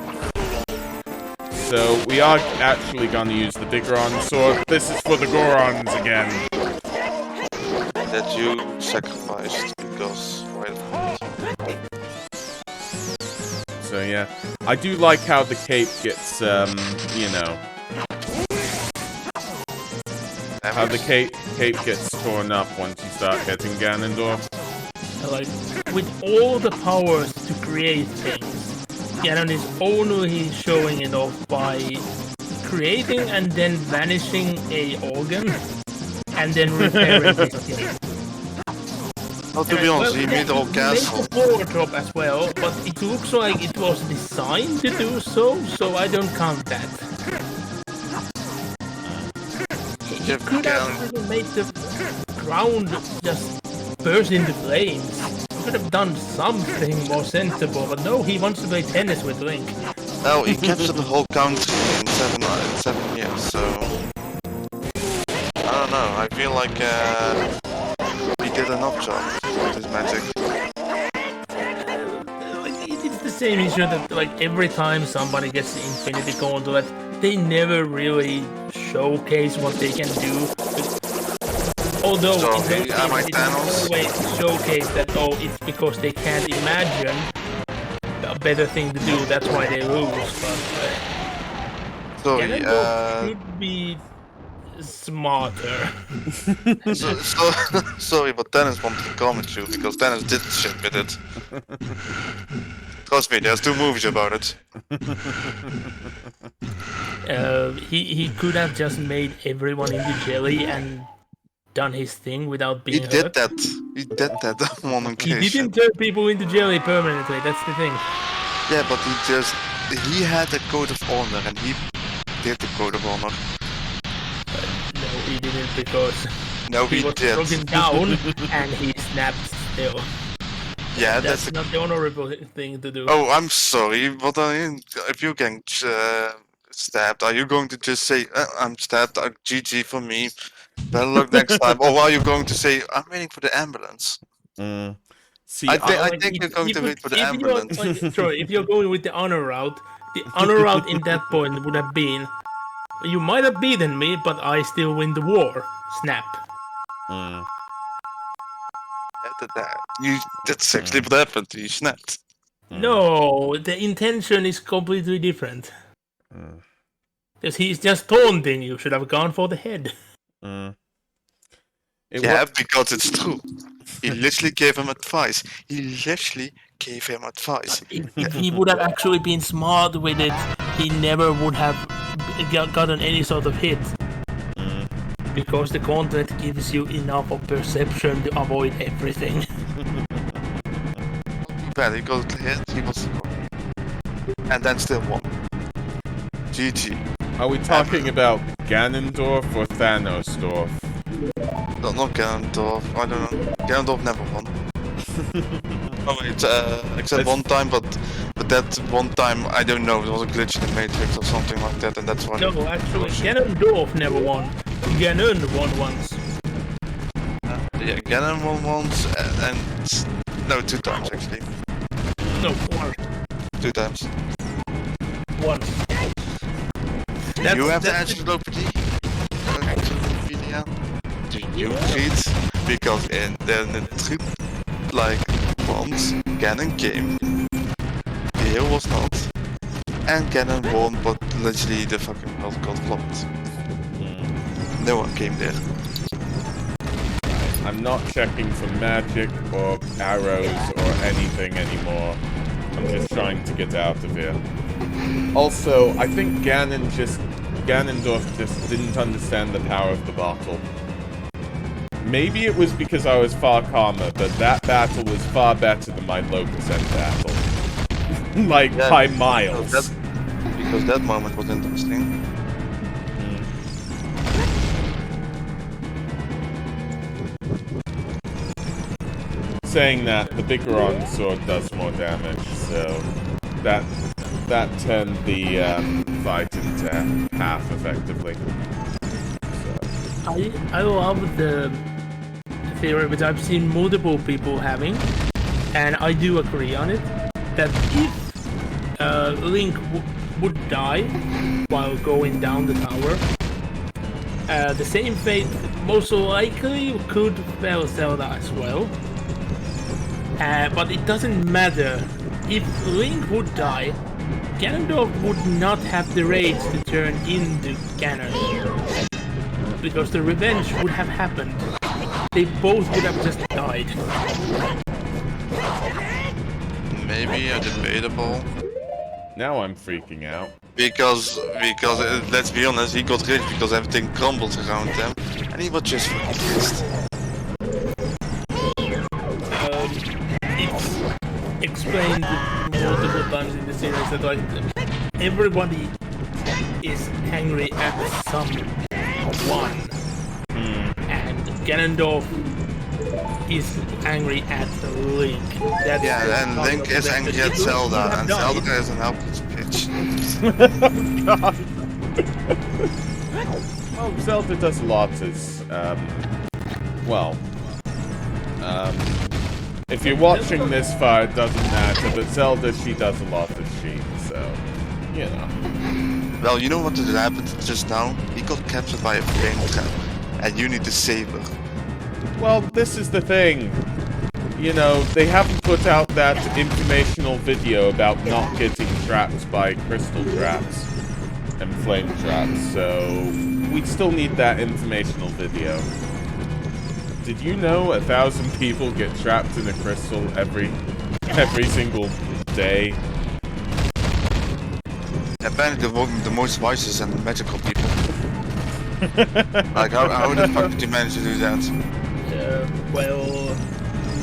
So, we are actually gonna use the big Goron sword. This is for the Gorons again. That you sacrificed, because... why the fuck? So yeah, I do like how the cape gets, you know... How the cape gets torn up once you start hitting Ganondorf. Like, with all the powers to create things, Ganon is only showing it off by creating and then vanishing a organ, and then repairing it again. Oh, to be honest, he made the whole castle. He made the power drop as well, but it looks like it was designed to do so, so I don't count that. He could have really made the ground just burst into flames. He could have done something more sensible, but no, he wants to play tennis with Link. No, he captured the whole country in 7 years, so... I don't know, I feel like he did enough job with his magic. It's the same issue that, like, every time somebody gets the Infinity Gauntlet, they never really showcase what they can do. Although So, in those like games, Thanos? they always showcase that, oh, it's because they can't imagine a better thing to do, that's why they lose. But Sorry, Ganondorf should be smarter. sorry, but Dennis wanted to comment you, because Dennis did shit with it. Trust me, there's 2 movies about it. He could have just made everyone into jelly and done his thing without being He hurt. did that. He did that on one occasion. He didn't turn people into jelly permanently, that's the thing. Yeah, but he had a code of honor, and he did the code of honor. No, he didn't, because No, he he was did. broken down and he snapped still. Yeah, That's not the honorable thing to do. Oh, I'm sorry, but if you're getting stabbed, are you going to just say, I'm stabbed, GG for me, better luck next time? Or are you going to say, I'm waiting for the ambulance? See, I Like, think you're going to wait for the if you're ambulance. like, sorry, if you're going with the honor route, the honor route in that point would have been, you might have beaten me, but I still win the war. Snap. That's actually what happened. You snapped. No, the intention is completely different. Because he's just taunting you. Should have gone for the head. Because it's true. He literally gave him advice. If he would have actually been smart with it, he never would have gotten any sort of hit. Because the content gives you enough of perception to avoid everything. Bad, he got hit, he was and then still won. GG. Are we talking about Ganondorf or Thanosdorf? No, not Ganondorf. I don't know. Ganondorf never won. Oh wait, except one time, but that one time, I don't know, it was a glitch in the Matrix or something like that, and that's why. No, actually, Ganondorf never won. Ganon won once. Yeah, Ganon won once, and no, 2 times actually. No, once. 2 times. Once. You have the encyclopedia? Do you read? Because in the trip, like, once, Ganon came. Here was not. And Ganon won, but literally the fucking world got flopped. No one came there. I'm not checking for magic or arrows or anything anymore. I'm just trying to get out of here. Also, I think Ganondorf just didn't understand the power of the bottle. Maybe it was because I was far calmer, but that battle was far better than my low percent battle. Like, Yeah, by miles. Because that moment was interesting. Saying that, the Bicaron sword does more damage, so that turned the fight into half effectively. So. I love the theory which I've seen multiple people having, and I do agree on it, that if Link would die while going down the tower, the same fate most likely could befall Zelda as well. But it doesn't matter. If Link would die, Ganondorf would not have the rage to turn into Ganon. Because the revenge would have happened. They both would have just died. Maybe a debatable. Now I'm freaking out. Because let's be honest, he got rich because everything crumbled around him, and he was just fucking pissed. It's explained multiple times in the series that like everybody is angry at someone, and Ganondorf is angry at Link. That's and Link is angry at Zelda, and Zelda is an helpless bitch. God. Well, Zelda does lots as, if you're watching this far, it doesn't matter, but Zelda, she does a lot as she, so, you know. Well, you know what just happened just now? He got captured by a flame trap, and you need to save her. Well, this is the thing. You know, they haven't put out that informational video about not getting trapped by crystal traps and flame traps, so we still need that informational video. Did you know 1,000 people get trapped in a crystal every single day? Apparently the most wisest and magical people. Like, how the fuck did you manage to do that? Well,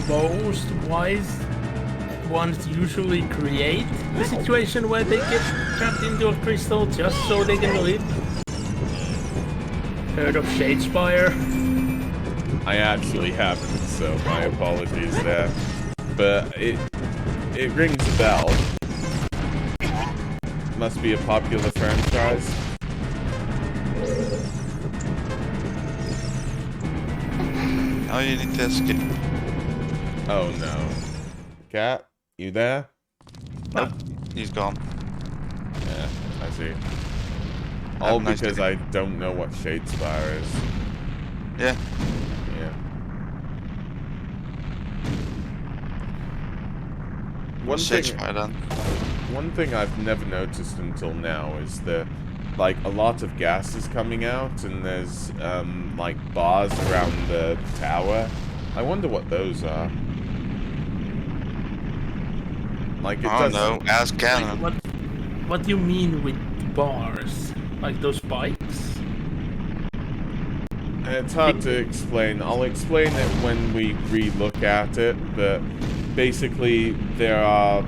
most wise ones usually create the situation where they get trapped into a crystal just so they can live. Heard of Shadespire? I actually haven't, so my apologies there. but it rings a bell. Must be a popular franchise. Now you need to escape. Oh no. Cat, you there? Nope, he's gone. Yeah, I see. Have All a nice because day. I don't know what Shadespire is. Yeah. Yeah. One thing, Shadespire then. one thing I've never noticed until now is that, like, a lot of gas is coming out, and there's, like, bars around the tower. I wonder what those are. Like, it Oh does... no, ask Ganon. What do you mean with bars? Like those spikes? It's hard to explain. I'll explain it when we re-look at it, but basically there are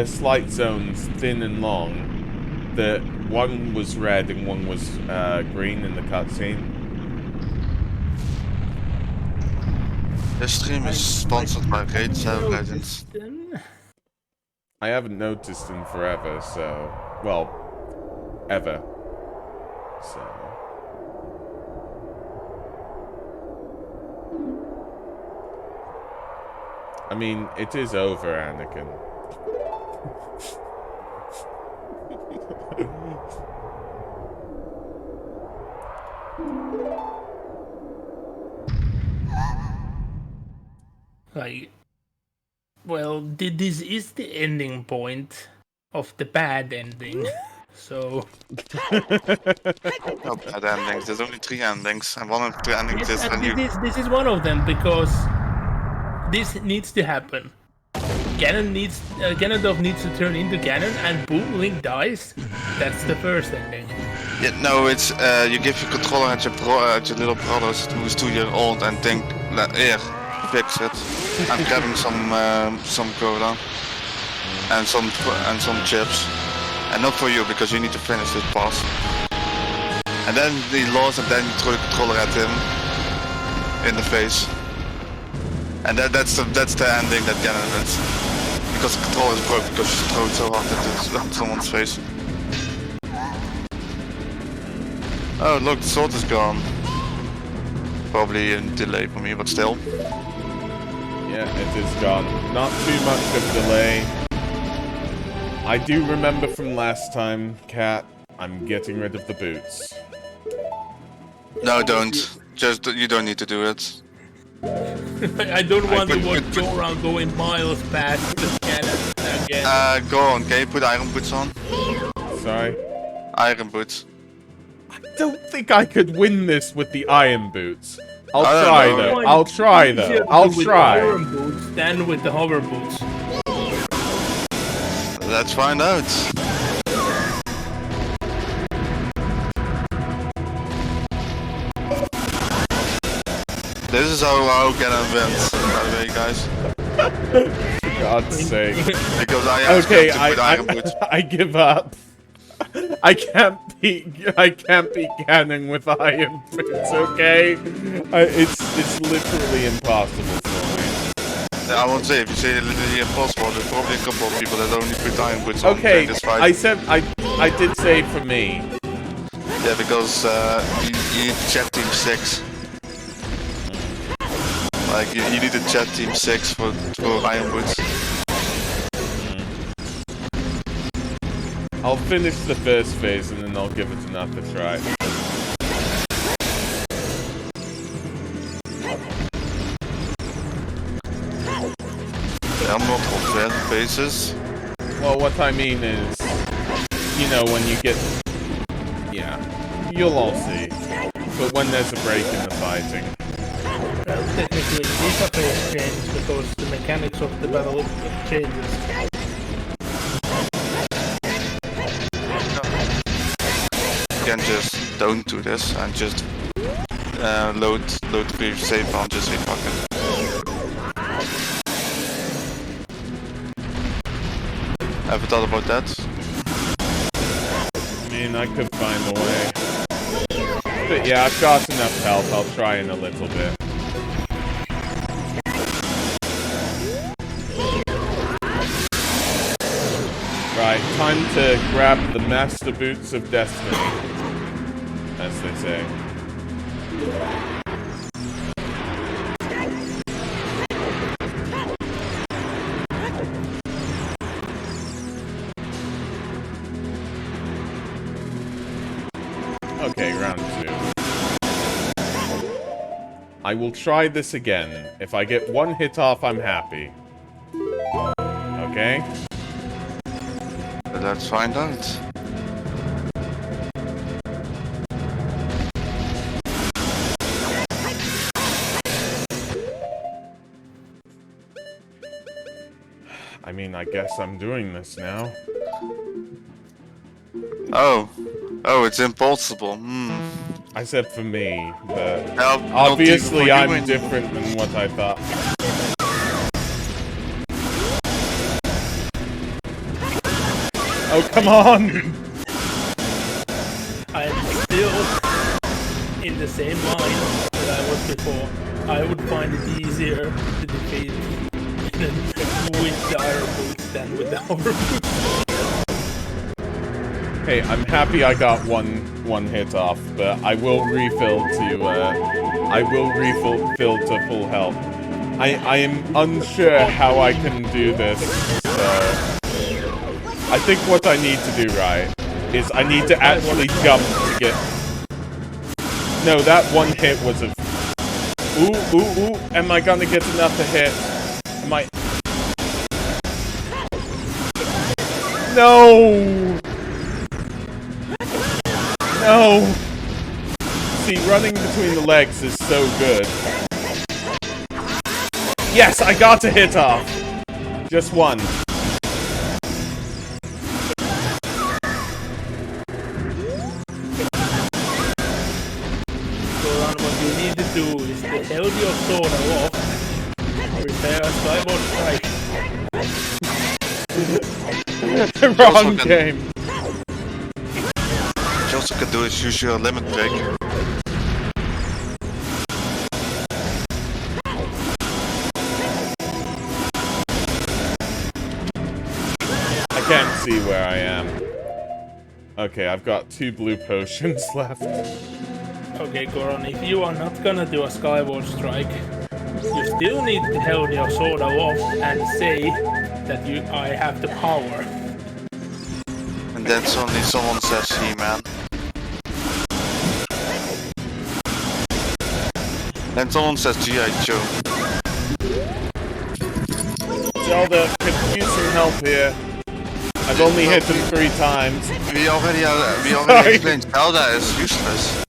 slight zones, thin and long, that one was red and one was green in the cutscene. This stream is sponsored by Raid 7 Legends. I haven't noticed in forever, so... Well, ever. So... I mean, it is over, Anakin. Like, well, this is the ending point of the bad ending. So No bad endings, there's only 3 endings, and one of the endings yes, is when and you... this is one of them because this needs to happen. Ganondorf needs to turn into Ganon, and boom, Link dies. That's the first ending. Yeah, no, it's you give your controller at your little brother who's 2 years old and think, here, fix it. I'm grabbing some cola and some chips, and not for you because you need to finish this boss. And then he lost, and then you throw the controller at him in the face, and that's the ending that Ganon wins because the controller is broke because you throw it so hard at someone's face. Oh look, the sword is gone. Probably a delay for me, but still. Yeah, it is gone. Not too much of a delay. I do remember from last time, Cat, I'm getting rid of the boots. No, don't. Just, you don't need to do it. I don't want to watch put- Joran going miles past the Ganon again. Go on, can you put iron boots on? Sorry. Iron boots. Don't think I could win this with the iron boots. I'll I don't try know. though. I'll try though. I'll With try. iron boots than with the hover boots. Let's find out. This is how Ganon wins, by the way, guys. For God's sake. Because I asked Okay, him to put iron boots. I give up. I can't beat Ganon with iron boots, okay? It's literally impossible for me. I won't say, if you say literally impossible, there's probably a couple of people that only put iron boots on Okay, during this fight. I said I did say for me. Yeah, because you need chat team 6. Like, you need a chat team 6 for iron boots. I'll finish the first phase and then I'll give it another try. I'm not on phases. Well, what I mean is, you know, when you get... Yeah, you'll all see. But when there's a break in the fighting. Well, technically, these are phase changes because the mechanics of the battle changes. You can just don't do this and just load the save on, just say fuck it. Ever thought about that? I mean, I could find a way. But yeah, I've got enough health. I'll try in a little bit. time to grab the master boots of destiny, as they say. Okay, round 2. I will try this again. If I get 1 hit off, I'm happy. Okay? Let's find out. I mean, I guess I'm doing this now. Oh. Oh, it's impossible. I said for me, but No, obviously not I'm even for you. different than what I thought. Oh, come on! I'm still in the same line that I was before. I would find it easier to defeat with the iron boots than with the hover boots. Hey, I'm happy I got one hit off, but I will refill to full health. I am unsure how I can do this, so I think what I need to do, right, is I need to actually jump to get... No, that 1 hit was a... Ooh, am I gonna get enough to hit? Am I... No! No! See, running between the legs is so good. Yes, I got a hit off! Just 1. What you need to do is to hold your sword off, prepare a skyward strike. Wrong game. What you also could do is use your limit break. I can't see where I am. Okay, I've got 2 blue potions left. Okay, Goron, if you are not gonna do a skyward strike, you still need to hold your sword aloft and say that I have the power. And then suddenly someone says He-Man. Then someone says G.I. Joe. Zelda, could you use some help here? I've only hit him 3 times. We already Sorry. explained Zelda is useless.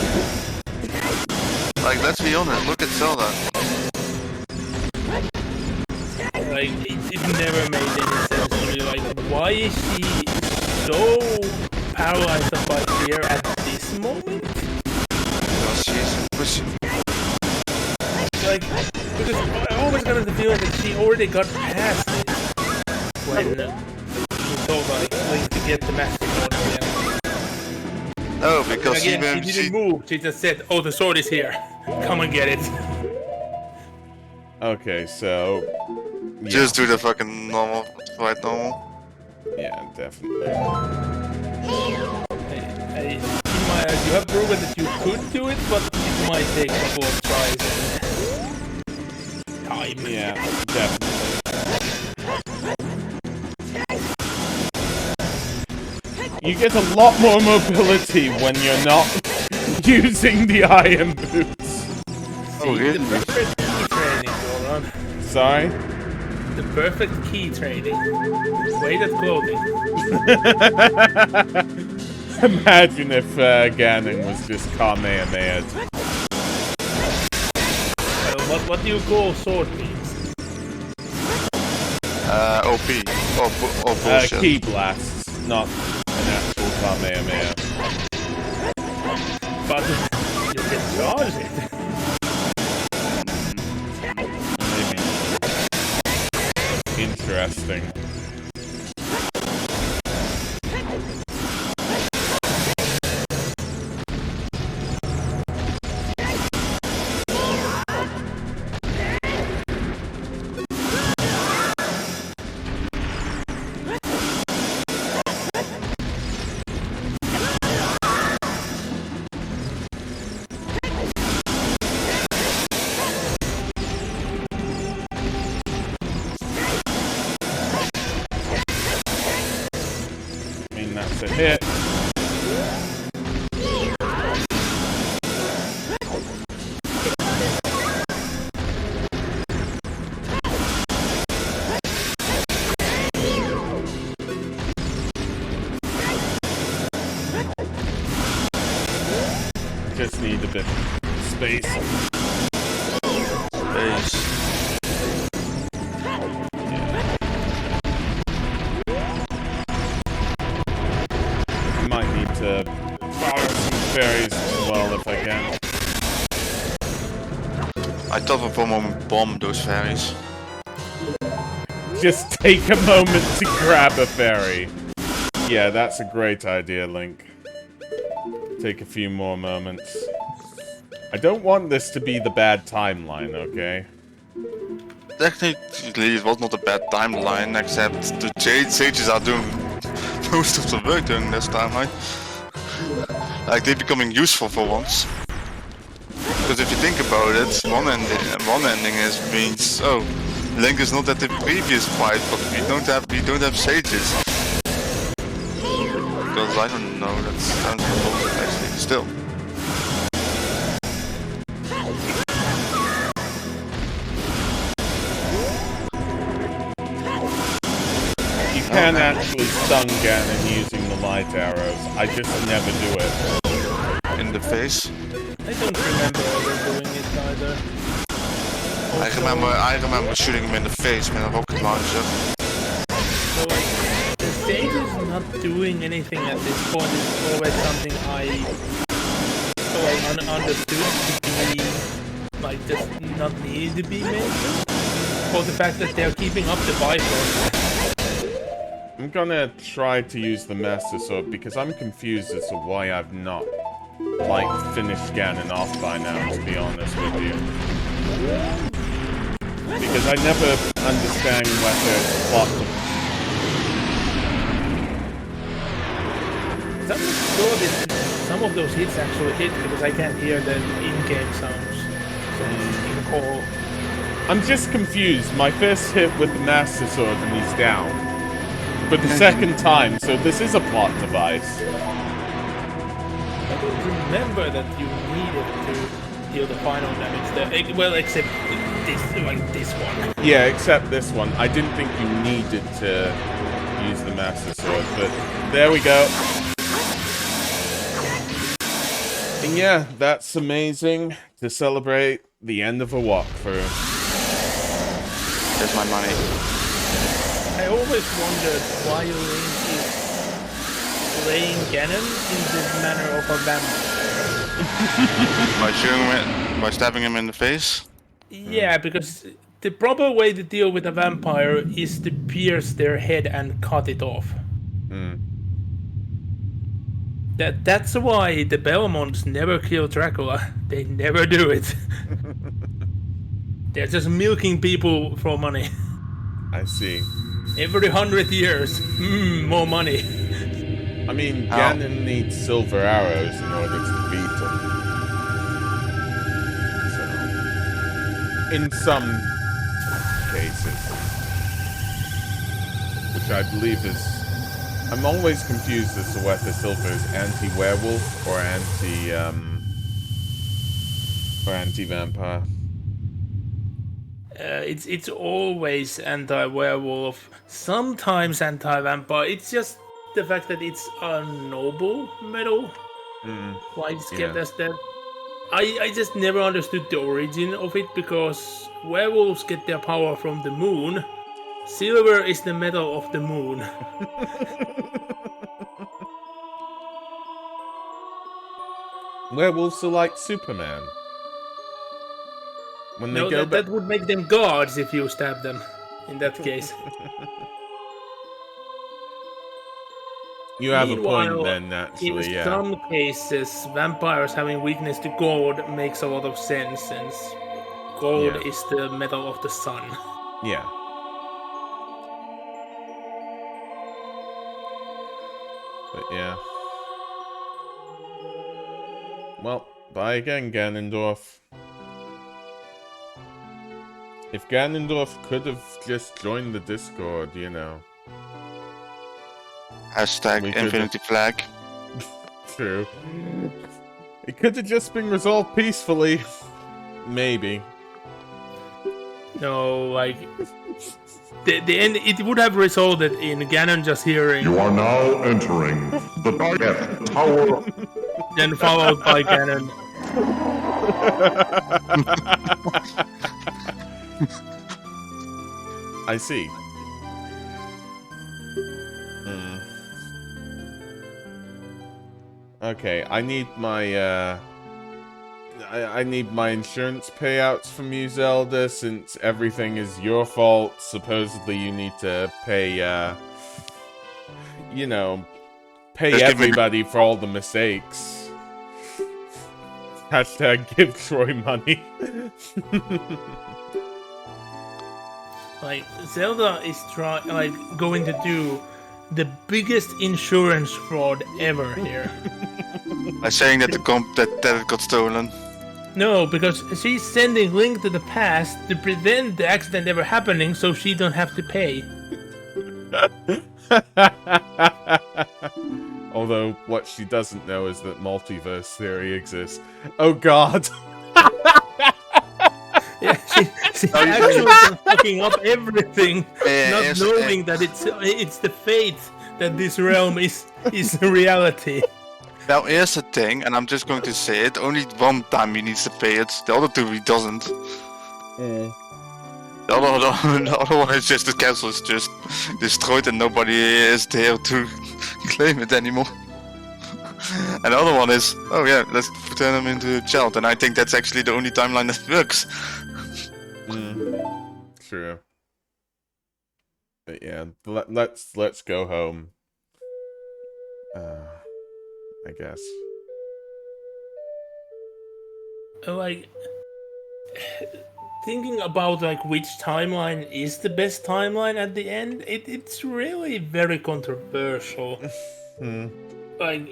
Like, let's be honest, look at Zelda. Like, it never made any sense to me. Like, why is she so paralyzed by fear at this moment? Because she's a pussy. Like, because I always got the feeling that she already got past it when she told like Link to get the master sword again. No, because Again, even she didn't move. She just said, "Oh, the sword is here. Come and get it." Okay, so... Yeah, just do the fucking normal, right normal. yeah, definitely. You have proven that you could do it, but it might take a couple of tries and time. Yeah, definitely. You get a lot more mobility when you're not using the iron boots. Oh, The really? perfect key training, Goron. Sorry? The perfect key training. Weighted clothing. Imagine if Ganon was just Kamehameha. What do you call sword beams? OP. Or bullshit. Key blasts, not an actual Kamehameha. But you can charge it. Maybe. Interesting. hit. Just need a bit of space. Might need to borrow some fairies as well if I can. I thought of a moment bomb those fairies. Just take a moment to grab a fairy. Yeah, that's a great idea, Link. Take a few more moments. I don't want this to be the bad timeline, okay? Technically, it was not a bad timeline, except the sages are doing most of the work during this time, right? Like, they're becoming useful for once. Because if you think about it, one ending means, oh, Link is not at the previous fight, but we don't have sages. Because I don't know, that sounds bullshit actually, still. You can actually stun Ganon using the light arrows. I just never do it. In the face. I don't remember ever doing it either. I remember shooting him in the face with a rocket launcher. So like, the stage is not doing anything at this point. It's always something understood to be like just not needed to be made. For the fact that they're keeping up the Bifrost. I'm gonna try to use the Master Sword because I'm confused as to why I've not, like, finished Ganon off by now, to be honest with you. Because I never understand whether plot. Some of those hits actually hit because I can't hear the in-game sounds. In call. I'm just confused. My first hit with the Master Sword and he's down. But the second time, so this is a plot device. I don't remember that you needed to deal the final damage there. Well, except this one. Yeah, except this one. I didn't think you needed to use the Master Sword, but there we go. And yeah, that's amazing to celebrate the end of a walkthrough. There's my money. I always wondered why Link is playing Ganon in the manner of a vampire. By stabbing him in the face? Yeah, because the proper way to deal with a vampire is to pierce their head and cut it off. That's why the Belmonts never kill Dracula. They never do it. They're just milking people for money. I see. Every 100 years, more money. I mean, Ganon needs silver arrows in order to beat him. So, in some cases. Which I believe is... I'm always confused as to whether silver is anti-werewolf or anti-vampire. It's always anti-werewolf, sometimes anti-vampire. It's just the fact that it's a noble metal. Why it's kept as that? I just never understood the origin of it because werewolves get their power from the moon. Silver is the metal of the moon. Werewolves are like Superman. When they go that would make them gods if you stab them, in that case. You have a point then, naturally, in some cases, vampires having weakness to gold makes a lot of sense, since gold is the metal of the sun. Yeah. But yeah. Well, bye again, Ganondorf. If Ganondorf could have just joined the Discord, you know. Hashtag We could've- Infinity Flag. True. It could have just been resolved peacefully. Maybe. No, like the end. It would have resulted in Ganon just hearing, You are now entering the Death Tower. then followed by Ganon. I see. Hmm. Okay, I need my, I need my insurance payouts from you, Zelda, since everything is your fault. Supposedly you need to pay, you know, pay Just give me- everybody for all the mistakes. Hashtag give Troy money. Like Zelda is going to do the biggest insurance fraud ever here. By saying that that it got stolen. No, because she's sending Link to the past to prevent the accident ever happening, so she don't have to pay. Although, what she doesn't know is that multiverse theory exists. Oh god! Yeah, she's actually fucking up everything, not yes, knowing that it's the fate that this realm is reality. Well, here's the thing, and I'm just going to say it. Only one time he needs to pay it. The other two he doesn't. The other one is just the castle is just destroyed and nobody is there to claim it anymore. And the other one is, oh yeah, let's turn him into a child. And I think that's actually the only timeline that works. True. But yeah, let's go home. I guess. Like, thinking about like which timeline is the best timeline at the end, it's really very controversial. Like,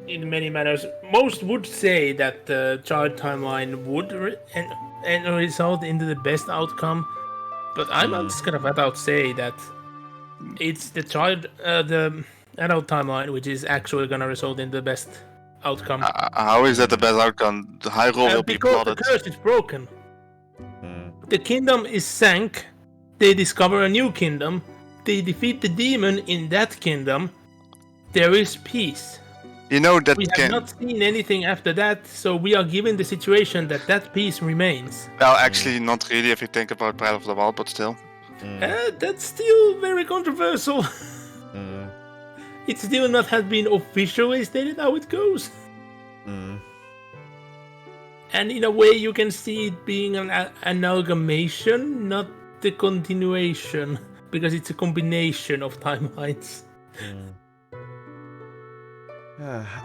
in many manners, most would say that the child timeline would and result into the best outcome, but I'm just gonna flat out say that it's the the adult timeline which is actually gonna result in the best outcome. How is that the best outcome? The high roll will be Because the plotted. curse is broken. The kingdom is sank. They discover a new kingdom. They defeat the demon in that kingdom. There is peace. You know that We have can... not seen anything after that, so we are given the situation that peace remains. Well, actually, not really if you think about Breath of the Wild, but still. That's still very controversial. It still not has been officially stated how it goes. And in a way, you can see it being an amalgamation, not the continuation, because it's a combination of timelines.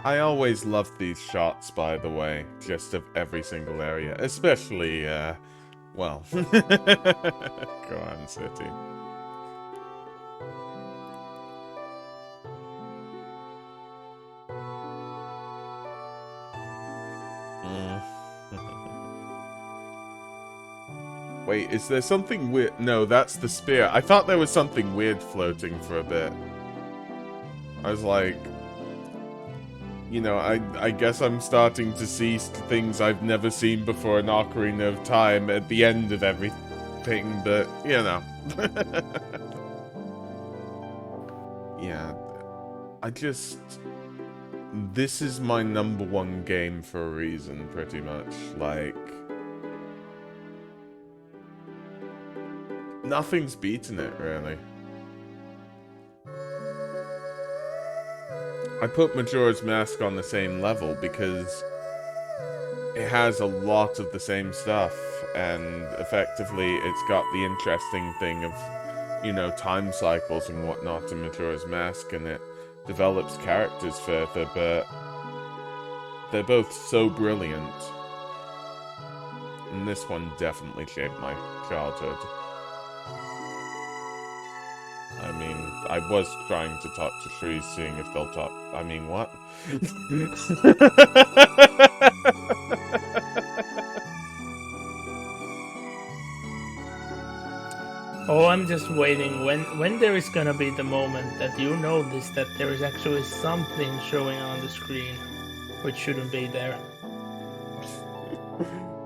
I always love these shots, by the way, just of every single area, especially, well, Gohan City. Wait, is there something weird? No, that's the spear. I thought there was something weird floating for a bit. I was like, you know, I guess I'm starting to see things I've never seen before in Ocarina of Time at the end of everything, but, you know. Yeah, this is my #1 game for a reason, pretty much. Like, nothing's beaten it, really. I put Majora's Mask on the same level because it has a lot of the same stuff, and effectively it's got the interesting thing of, you know, time cycles and whatnot in Majora's Mask, and it develops characters further, but they're both so brilliant. And this one definitely shaped my childhood. I mean, I was trying to talk to trees, seeing if they'll talk. I mean, what? Oh, I'm just waiting. When there is gonna be the moment that you notice that there is actually something showing on the screen, which shouldn't be there.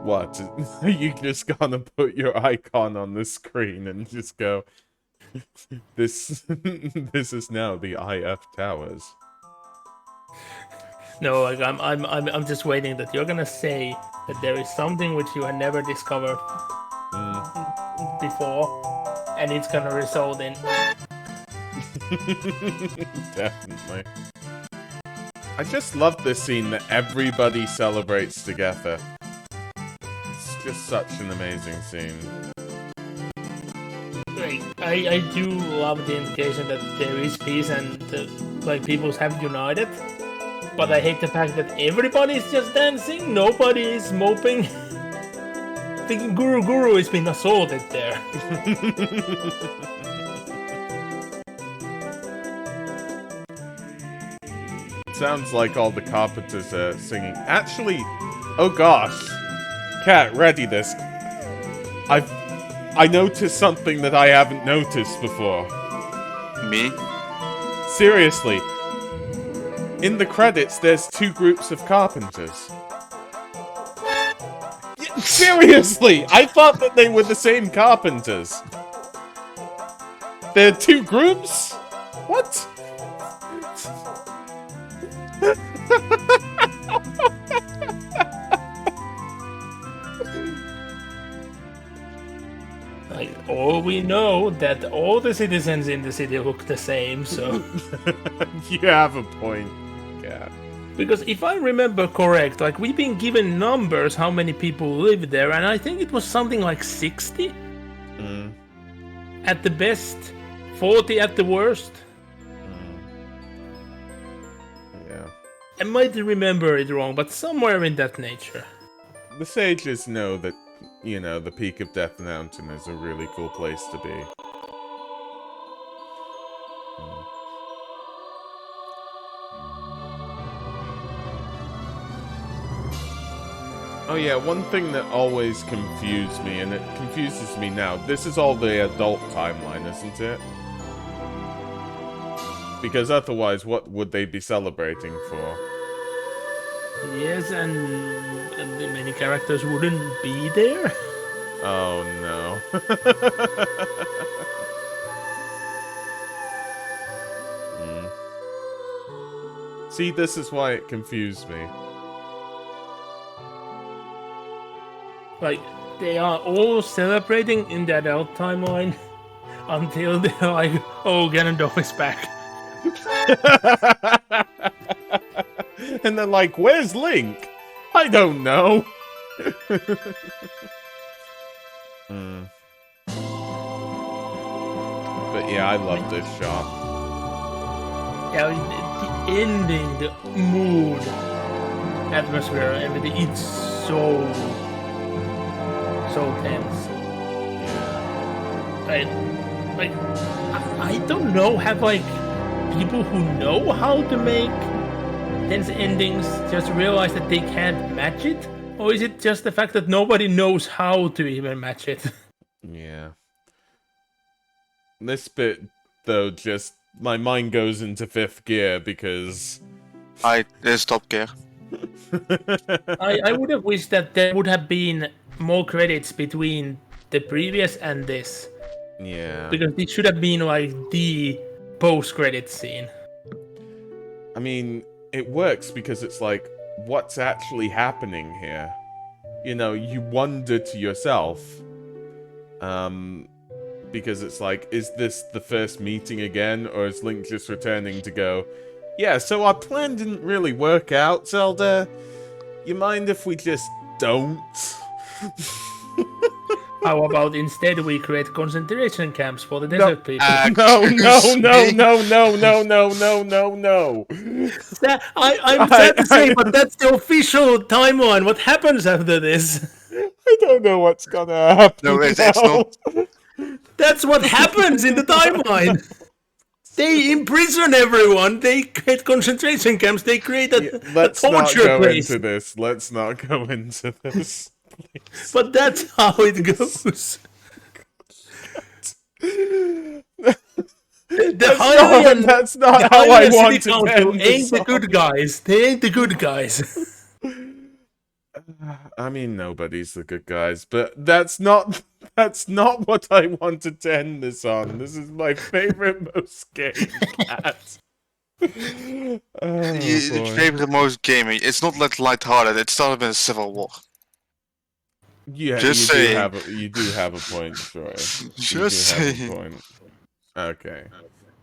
What? You just gonna put your icon on the screen and just go, this this is now the IF Towers. No, like I'm just waiting that you're gonna say that there is something which you had never discovered before, and it's gonna result in. Definitely. I just love this scene that everybody celebrates together. It's just such an amazing scene. Like, I do love the indication that there is peace and like people have united. But I hate the fact that everybody is just dancing, nobody is moping. Thinking Guru is being assaulted there. Sounds like all the carpenters are singing. Actually, oh gosh. Cat, ready this. I noticed something that I haven't noticed before. Me? Seriously. In the credits, there's 2 groups of carpenters. Seriously! I thought that they were the same carpenters. There are 2 groups? What? Like, all we know that all the citizens in the city look the same, so... You have a point. Yeah. Because if I remember correct, like, we've been given numbers how many people live there, and I think it was something like 60? At the best, 40 at the worst? Yeah. I might remember it wrong, but somewhere in that nature. The sages know that, you know, the peak of Death Mountain is a really cool place to be. Oh yeah, one thing that always confused me, and it confuses me now, this is all the adult timeline, isn't it? Because otherwise, what would they be celebrating for? Yes, and many characters wouldn't be there. Oh no. See, this is why it confused me. Like, they are all celebrating in the adult timeline until they're like, oh, Ganondorf is back. And they're like, where's Link? I don't know. But yeah, I love this shot. Yeah, the ending, the mood, atmosphere, everything, it's so tense. Yeah. I don't know, have like people who know how to make tense endings just realize that they can't match it? Or is it just the fact that nobody knows how to even match it? Yeah. This bit, though, just... my mind goes into 5th gear because... There's Top Gear. I would have wished that there would have been more credits between the previous and this. Yeah. Because it should have been like the post-credit scene. I mean, it works because it's like, what's actually happening here? You know, you wonder to yourself. Because it's like, is this the first meeting again? Or is Link just returning to go, yeah, so our plan didn't really work out, Zelda. You mind if we just don't? How about instead we create concentration camps for the desert people? No. I'm sad to say, but that's the official timeline. What happens after this? I don't know what's gonna happen. No, it's not. That's what happens in the timeline. They imprison everyone. They create concentration camps. They create a Let's not torture go place. into this. Let's not go into this. Please. But that's how it goes. That's not how I want to end the ain't the song. good guys. They ain't the good guys. I mean, nobody's the good guys, but that's not what I wanted to end this on. This is my favorite most game cat. Oh boy. Favorite most gaming. It's not like lighthearted. It started in a civil war. Yeah, Just saying. you do have a point, Troy. Just saying. Point. Okay.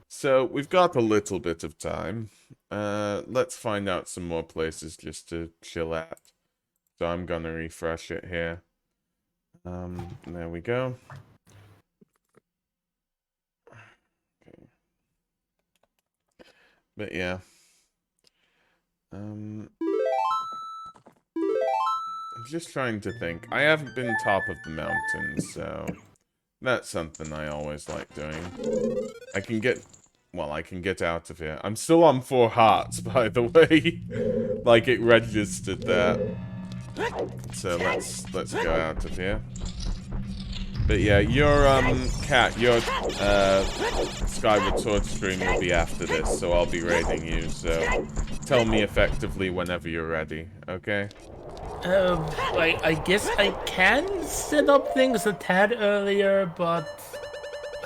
So we've got a little bit of time. Let's find out some more places just to chill at. So I'm gonna refresh it here. There we go. Okay. But yeah. I'm just trying to think. I haven't been top of the mountain, so that's something I always like doing. I can get out of here. I'm still on 4 hearts, by the way. Like, it registered that. So let's go out of here. But yeah, your cat, your Skyward Sword stream will be after this, so I'll be raiding you. So tell me effectively whenever you're ready, okay? I guess I can set up things a tad earlier, but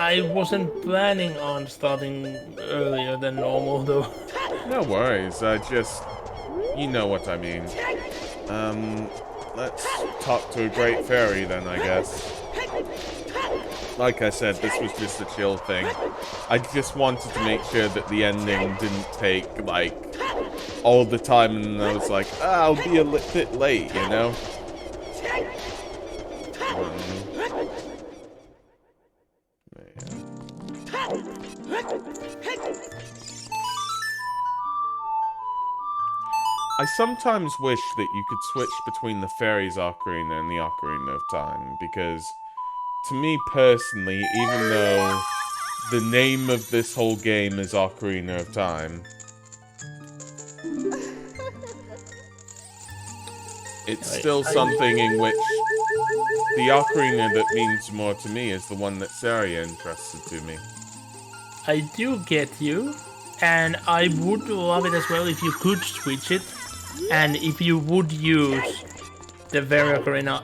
I wasn't planning on starting earlier than normal, though. No worries. You know what I mean. Let's talk to a great fairy then, I guess. Like I said, this was just a chill thing. I just wanted to make sure that the ending didn't take, like, all the time, and I was like, I'll be a bit late, you know? I sometimes wish that you could switch between the Fairies Ocarina and the Ocarina of Time, because to me personally, even though the name of this whole game is Ocarina of Time, it's still something in which the Ocarina that means more to me is the one that Saria entrusted to me. I do get you, and I would love it as well if you could switch it, and if you would use the very Ocarina.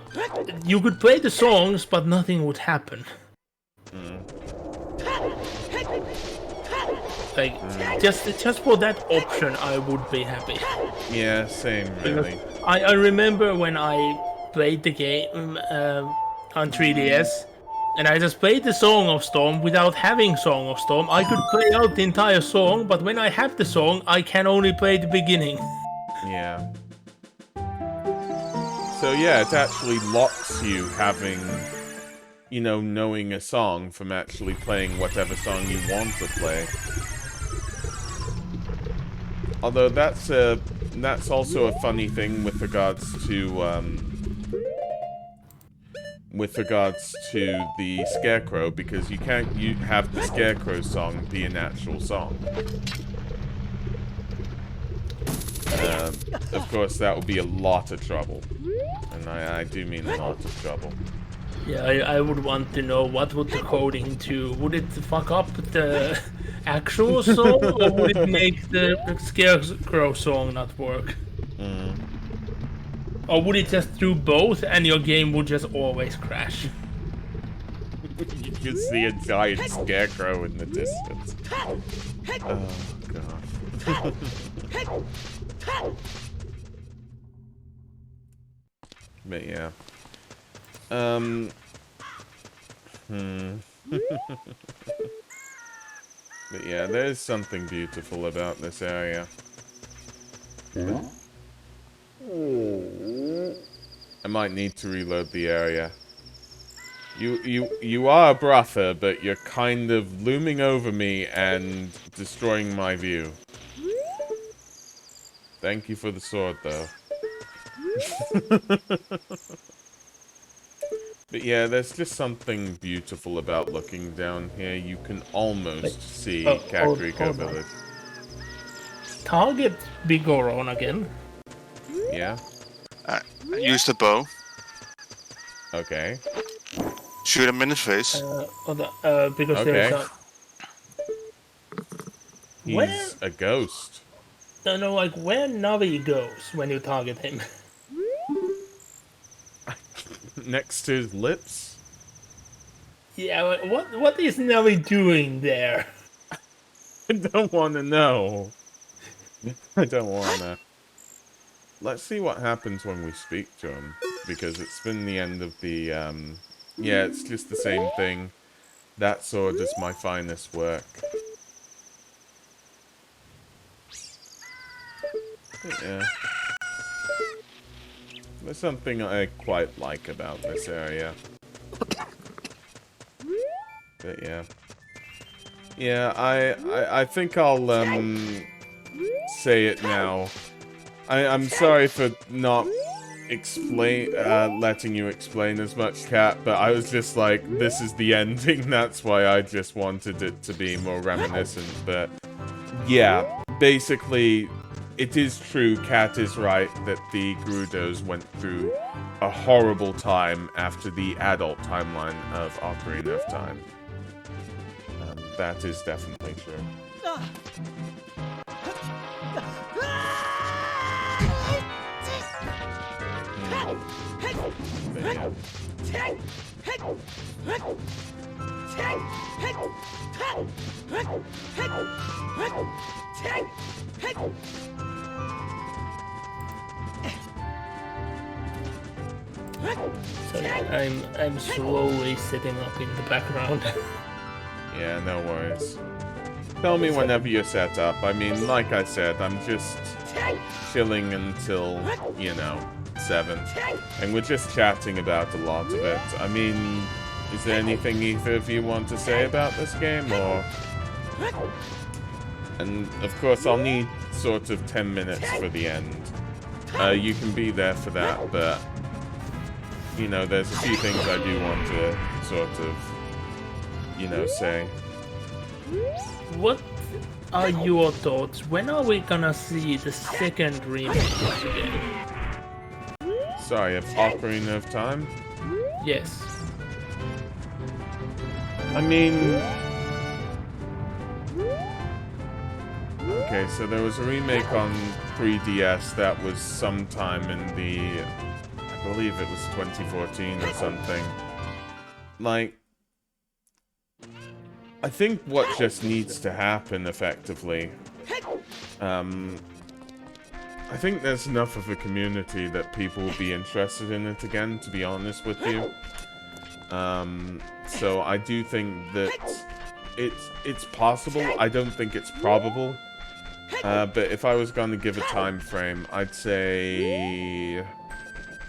You could play the songs, but nothing would happen. Like, just for that option, I would be happy. Yeah, same, really. I remember when I played the game on 3DS, and I just played the Song of Storm without having Song of Storm. I could play out the entire song, but when I have the song, I can only play the beginning. Yeah. So yeah, it actually locks you having, you know, knowing a song from actually playing whatever song you want to play. Although that's also a funny thing with regards to the Scarecrow, because you can't have the Scarecrow song be an actual song. Of course, that would be a lot of trouble. And I do mean a lot of trouble. Yeah, I would want to know what would the coding do. Would it fuck up the actual song, or would it make the Scarecrow song not work? Or would it just do both and your game would just always crash? You can see a giant Scarecrow in the distance. Oh, God. But yeah. But yeah, there's something beautiful about this area. I might need to reload the area. You are a brother, but you're kind of looming over me and destroying my view. Thank you for the sword, though. But yeah, there's just something beautiful about looking down here. You can almost see Kakariko Village. Target Big Goron again. Yeah? Use the bow. Okay. shoot him in the face. Because Okay. there's a... Where? He's a ghost. No, like where Navi goes when you target him. Next to his lips? Yeah, what is Navi doing there? I don't want to know. I don't want to. Let's see what happens when we speak to him. Because it's been the end of the, yeah, it's just the same thing. That sword is my finest work. But yeah. There's something I quite like about this area. But yeah. Yeah, I think I'll, say it now. I'm sorry for not letting you explain as much, Cat, but I was just like, this is the ending, that's why I just wanted it to be more reminiscent, but yeah, basically, it is true, Cat is right, that the Gerudos went through a horrible time after the adult timeline of Ocarina of Time. That is definitely true. But yeah. Sorry, I'm slowly sitting up in the background. Yeah, no worries. Tell me whenever you're set up. I mean, like I said, I'm just chilling until, you know, 7. And we're just chatting about a lot of it. I mean, is there anything either of you want to say about this game, or... And, of course, I'll need sort of 10 minutes for the end. You can be there for that, but... You know, there's a few things I do want to sort of... you know, say. What are your thoughts? When are we gonna see the second remake of the game? Sorry, of Ocarina of Time? Yes. I mean... Okay, so there was a remake on 3DS that was sometime in the... I believe it was 2014 or something. Like... I think what just needs to happen, effectively, I think there's enough of a community that people will be interested in it again, to be honest with you. So I do think that it's possible. I don't think it's probable. But if I was going to give a time frame, I'd say...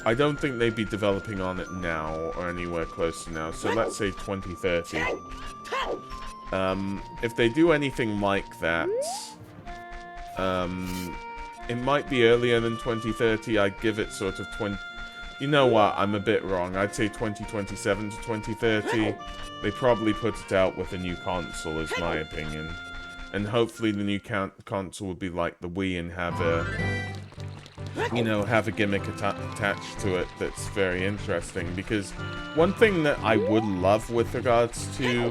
I don't think they'd be developing on it now, or anywhere close to now, so let's say 2030. If they do anything like that, it might be earlier than 2030. I'd give it sort of 20... You know what? I'm a bit wrong. I'd say 2027 to 2030. They probably put it out with a new console, is my opinion. And hopefully the new console will be like the Wii and have a... You know, have a gimmick attached to it that's very interesting. Because one thing that I would love with regards to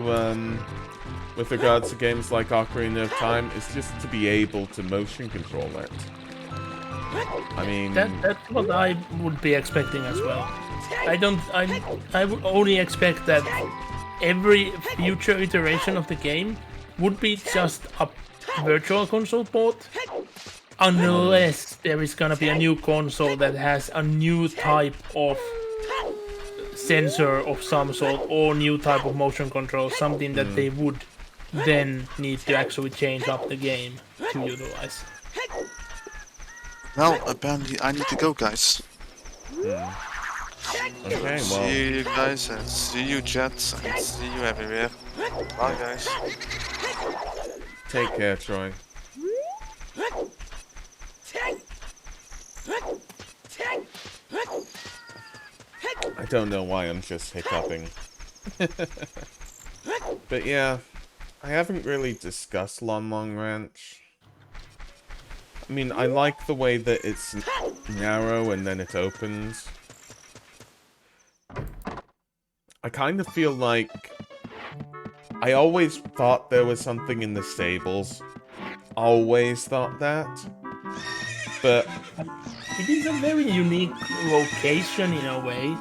games like Ocarina of Time is just to be able to motion control it. I mean... That's what I would be expecting as well. I would only expect that every future iteration of the game would be just a virtual console port. Unless there is gonna be a new console that has a new type of sensor of some sort, or new type of motion control, something that they would then need to actually change up the game to utilize. Well, apparently I need to go, guys. Okay, well... See you guys, and see you, chat, and see you everywhere. Bye, guys. Take care, Troy. I don't know why I'm just hiccuping. But yeah, I haven't really discussed Lon Long Ranch. I mean, I like the way that it's narrow and then it opens. I kind of feel like I always thought there was something in the stables. Always thought that. But It is a very unique location in a way,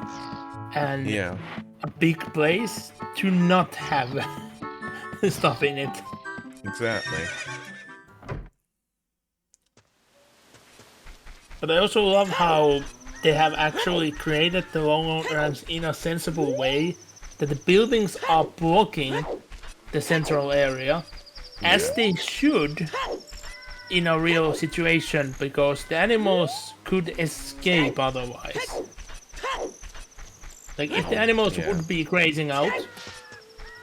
and yeah. a big place to not have stuff in it. Exactly. But I also love how they have actually created the long runs in a sensible way, that the buildings are blocking the central area, as they should in a real situation, because the animals could escape otherwise. Like, if the animals would be grazing out,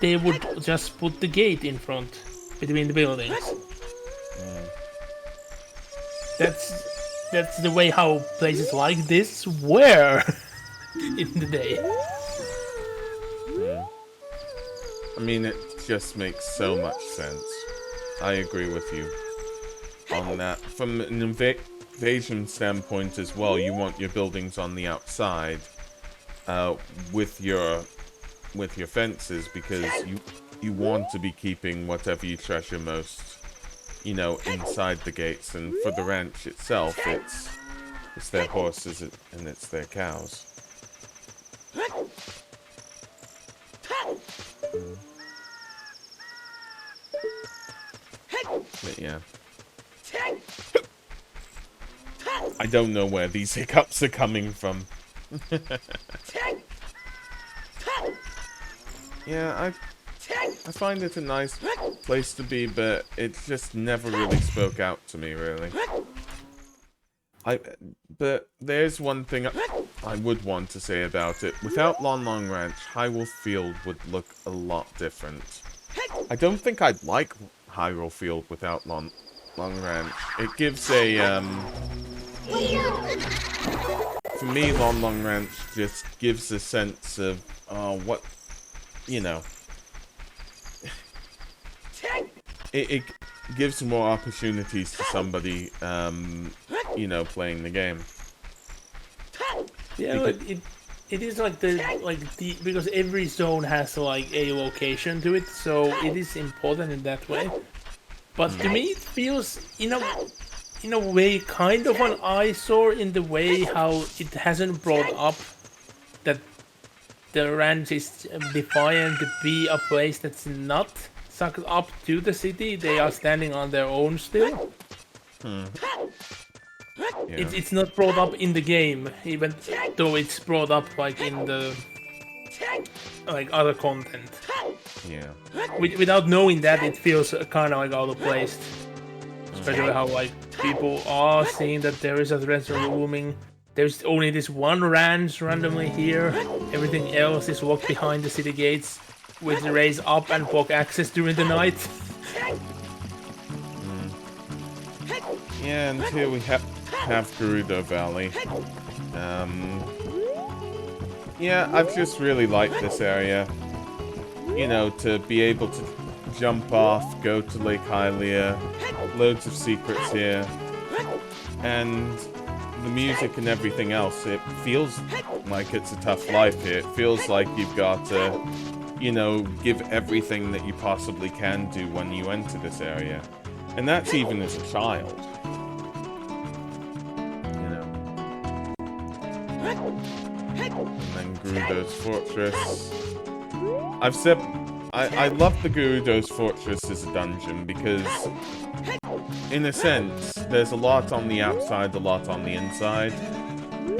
they would just put the gate in front between the buildings. That's the way how places like this were in the day. I mean, it just makes so much sense. I agree with you on that. From an invasion standpoint as well, you want your buildings on the outside with your fences, because you want to be keeping whatever you treasure most, you know, inside the gates. And for the ranch itself, it's their horses and it's their cows. But yeah. I don't know where these hiccups are coming from. Yeah, I find it a nice place to be, but it just never really spoke out to me, really. But there's one thing I would want to say about it. Without Lon Long Ranch, Hyrule Field would look a lot different. I don't think I'd like Hyrule Field without Long Ranch. It gives a, for me, Long Ranch just gives a sense of, what, you know, it gives more opportunities to somebody, you know, playing the game. Yeah, like it is like the because every zone has like a location to it, so it is important in that way. But to me, it feels in a way kind of an eyesore in the way how it hasn't brought up that the ranch is defiant to be a place that's not sucked up to the city. They are standing on their own still. Yeah. It's not brought up in the game, even though it's brought up like in the like other content. Yeah. Without knowing that, it feels kind of like out of place. Especially how like people are seeing that there is a threat looming. There's only this one ranch randomly here. Everything else is locked behind the city gates, with the raise up and block access during the night. Yeah, and here we have Gerudo Valley. Yeah, I've just really liked this area. You know, to be able to jump off, go to Lake Hylia, loads of secrets here, and the music and everything else. It feels like it's a tough life here. It feels like you've got to, you know, give everything that you possibly can do when you enter this area. And that's even as a child. And then Gerudo's Fortress. I've said I love the Gerudo's Fortress as a dungeon because, in a sense, there's a lot on the outside, a lot on the inside.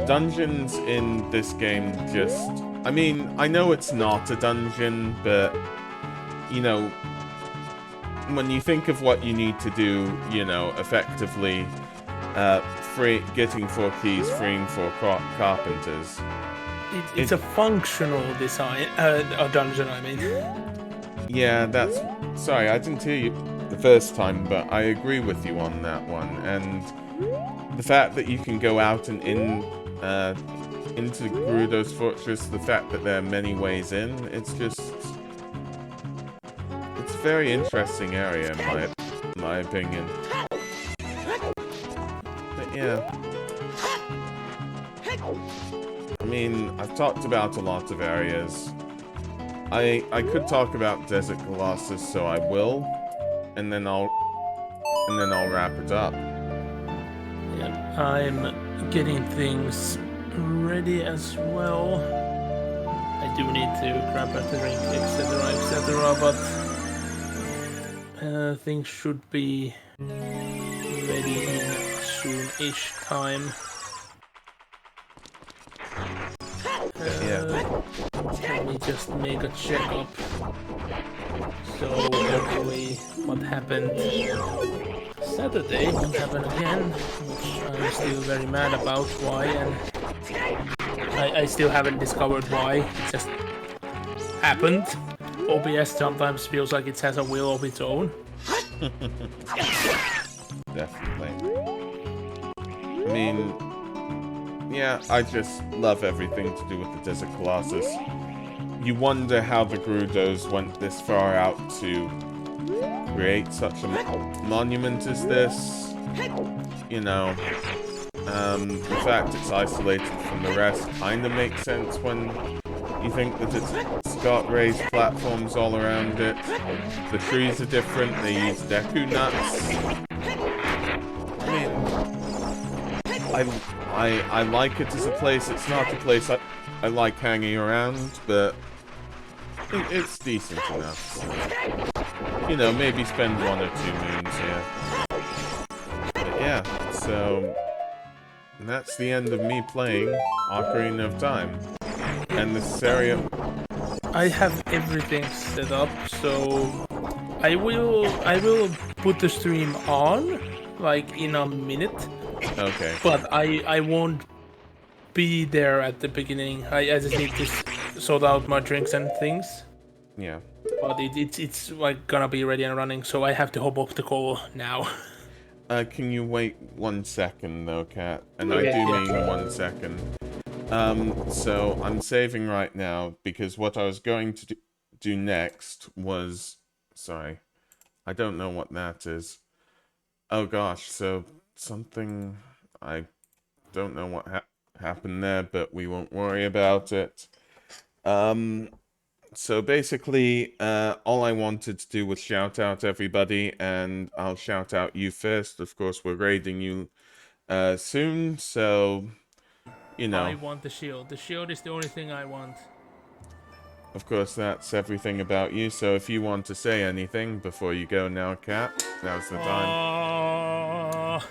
Dungeons in this game just... I mean, I know it's not a dungeon, but, you know, when you think of what you need to do, you know, effectively, getting 4 keys, freeing 4 carpenters. It's a functional design, a dungeon, I mean. Yeah, that's... Sorry, I didn't hear you the first time, but I agree with you on that one. And the fact that you can go out and into Gerudo's Fortress, the fact that there are many ways in, it's just... It's a very interesting area, in my opinion. But yeah. I mean, I've talked about a lot of areas. I could talk about Desert Colossus, so I will, and then I'll wrap it up. Yeah, I'm getting things ready as well. I do need to grab a drink, etc., but things should be ready in soon-ish time. Let me just make a checkup. So, hopefully, what happened Saturday won't happen again, which I'm still very mad about why, and I still haven't discovered why. It just happened. OBS sometimes feels like it has a will of its own. Definitely. I mean, yeah, I just love everything to do with the Desert Colossus. You wonder how the Gerudos went this far out to create such a monument as this. You know, the fact it's isolated from the rest kind of makes sense when you think that it's got raised platforms all around it. The trees are different, they use Deku nuts. I mean, I like it as a place. It's not a place I like hanging around, but it's decent enough. So, you know, maybe spend 1 or 2 moons here. But yeah, so that's the end of me playing Ocarina of Time. And this area... I have everything set up, so I will put the stream on, like, in a minute. Okay. But I won't be there at the beginning. I just need to sort out my drinks and things. Yeah. But it's like gonna be ready and running, so I have to hop off the call now. Can you wait 1 second though, Kat? And I do mean 1 second. So I'm saving right now because what I was going to do next was... Sorry. I don't know what that is. Oh gosh, so something... I don't know what happened there, but we won't worry about it. So basically, all I wanted to do was shout out everybody, and I'll shout out you first. Of course, we're raiding you soon, so, you know. I want the shield. The shield is the only thing I want. Of course, that's everything about you, so if you want to say anything before you go now, Kat, now's the time.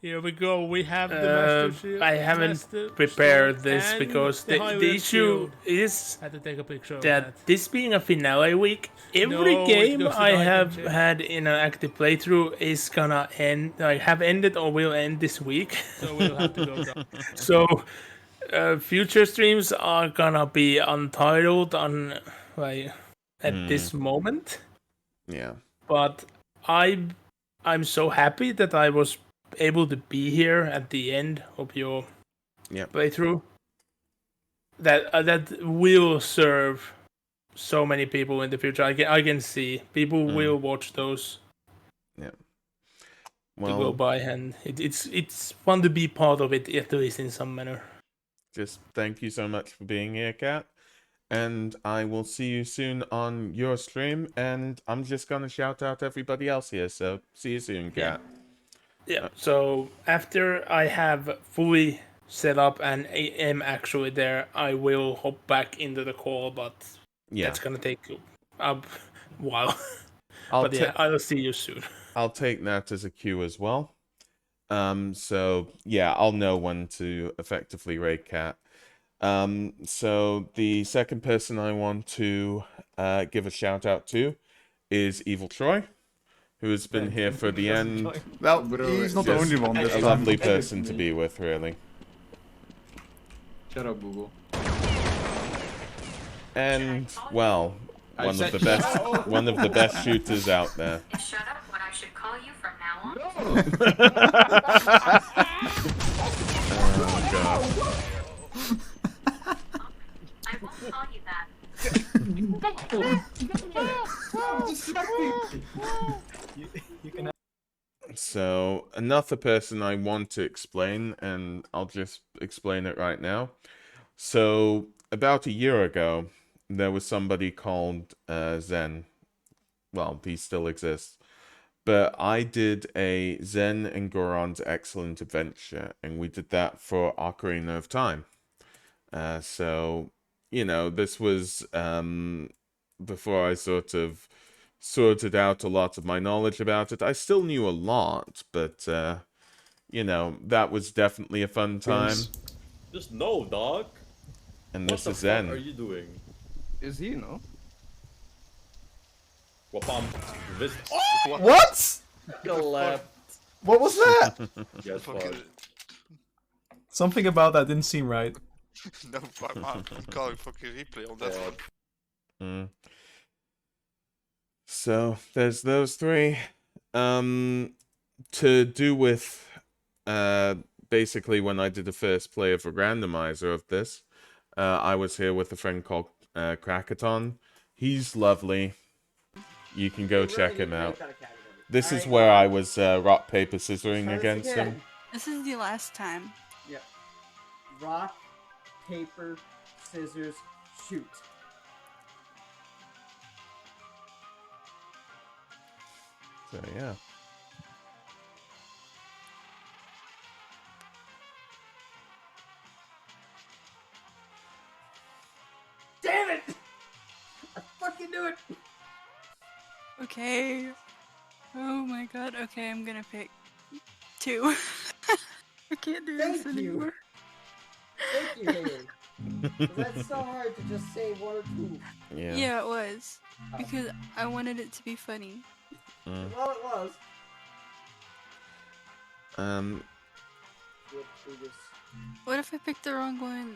Here we go. We have the Master Shield. I haven't prepared this because the issue is I had to take a picture that this being a finale week, every game I have had in an active playthrough is gonna end. I have ended or will end this week. So we'll have to go down. So future streams are gonna be untitled on at this moment. Yeah. But I'm so happy that I was able to be here at the end of your playthrough. That will serve so many people in the future. I can see people will watch those. Yeah. Well, to go by, and it's fun to be part of it, at least in some manner. Just thank you so much for being here, Kat. And I will see you soon on your stream. And I'm just gonna shout out everybody else here. So see you soon, Kat. Yeah, so after I have fully set up and am actually there, I will hop back into the call, but that's gonna take a while. I'll see you soon. I'll take that as a cue as well. So yeah, I'll know when to effectively raid Kat. So the second person I want to give a shout out to is Evil Troy, who has been here for the end. Well, he's not the only one. A lovely person to be with, really. Shut up, Google. And, well, one of the best shooters out there. Shut up when I should call you from now on. Oh, God. I won't call you that. So, another person I want to explain, and I'll just explain it right now. So, about a year ago, there was somebody called Zen. Well, he still exists. But I did a Zen and Goron's Excellent Adventure, and we did that for Ocarina of Time. So, you know, this was before I sort of sorted out a lot of my knowledge about it. I still knew a lot, but, you know, that was definitely a fun time. Just no, dog. And What this the is fuck Zen. are you doing? Is he, no? Wapam. This. What? Collab. What was that? Yes, fuck. Something about that didn't seem right. No, I'm calling fucking replay on that one. So there's those three. To do with basically when I did the first play of a randomizer of this, I was here with a friend called Krakaton. He's lovely. You can go check him out. This is where I was rock, paper, scissoring against him. This is the last time. Yeah. Rock, paper, scissors, shoot. So yeah. Damn it! I fucking knew it! Okay. Oh my god. Okay, I'm gonna pick 2. I can't do this Thank you. anymore. Thank you, Haley. That's so hard to just say 1 or 2. Yeah. Yeah, it was. Because I wanted it to be funny. Well, it was. What if I picked the wrong one?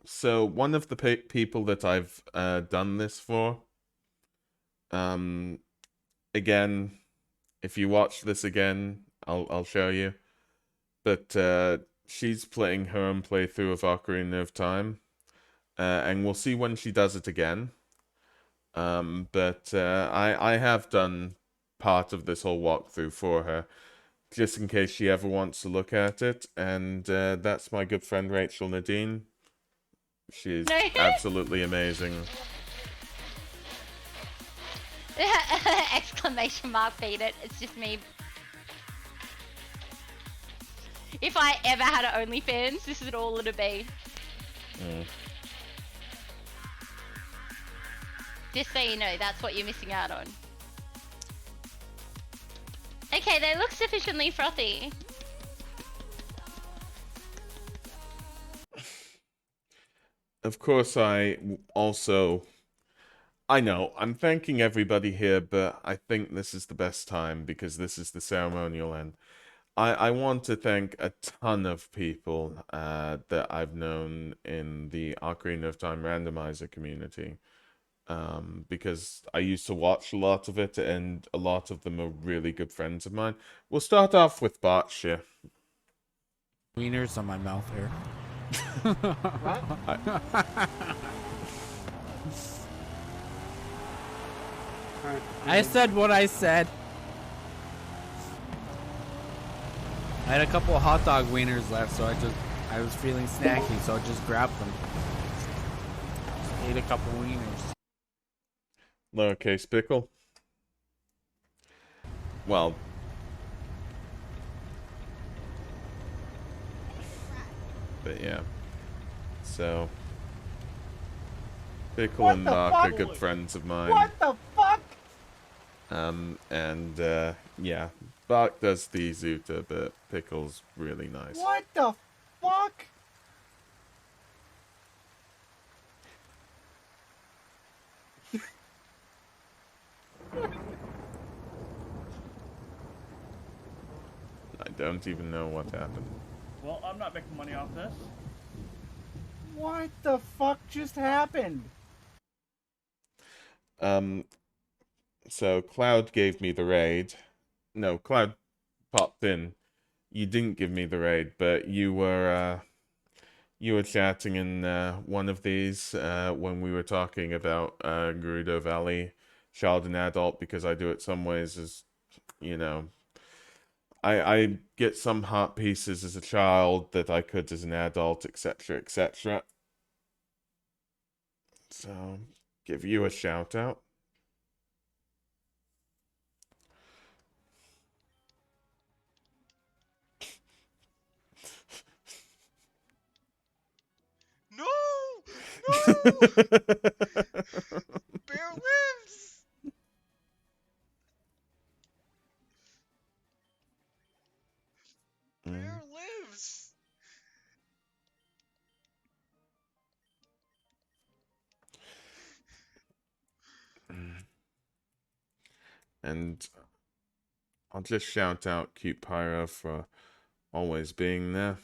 So one of the people that I've done this for, again, if you watch this again, I'll show you. But she's playing her own playthrough of Ocarina of Time, and we'll see when she does it again. But I have done part of this whole walkthrough for her, just in case she ever wants to look at it. And that's my good friend Rachel Nadine. She's absolutely amazing. Exclamation mark, beat it. It's just me. If I ever had an OnlyFans, this is all it'd be. Just so you know, that's what you're missing out on. Okay, they look sufficiently frothy. Of course, I know, I'm thanking everybody here, but I think this is the best time because this is the ceremonial end. I want to thank a ton of people that I've known in the Ocarina of Time randomizer community. Because I used to watch a lot of it, and a lot of them are really good friends of mine. We'll start off with Botcha. Wieners on my mouth here. I said what I said. I had a couple of hot dog wieners left, so I was feeling snacky, so I just grabbed them. Just ate a couple wieners. Lowercase pickle. Well, but yeah. So, Pickle and Bach are good friends of mine. What the fuck? And yeah, Bach does the Zuta, but Pickle's really nice. What the fuck? I don't even know what happened. Well, I'm not making money off this. What the fuck just happened? So Cloud gave me the raid. No, Cloud popped in. You didn't give me the raid, but you were chatting in one of these when we were talking about Gerudo Valley, Child and Adult, because I do it some ways as, you know, I get some heart pieces as a child that I could as an adult, etc., etc. So, give you a shout out. No! No! Bear lives! Bear lives! And I'll just shout out Cute Pyro for always being there.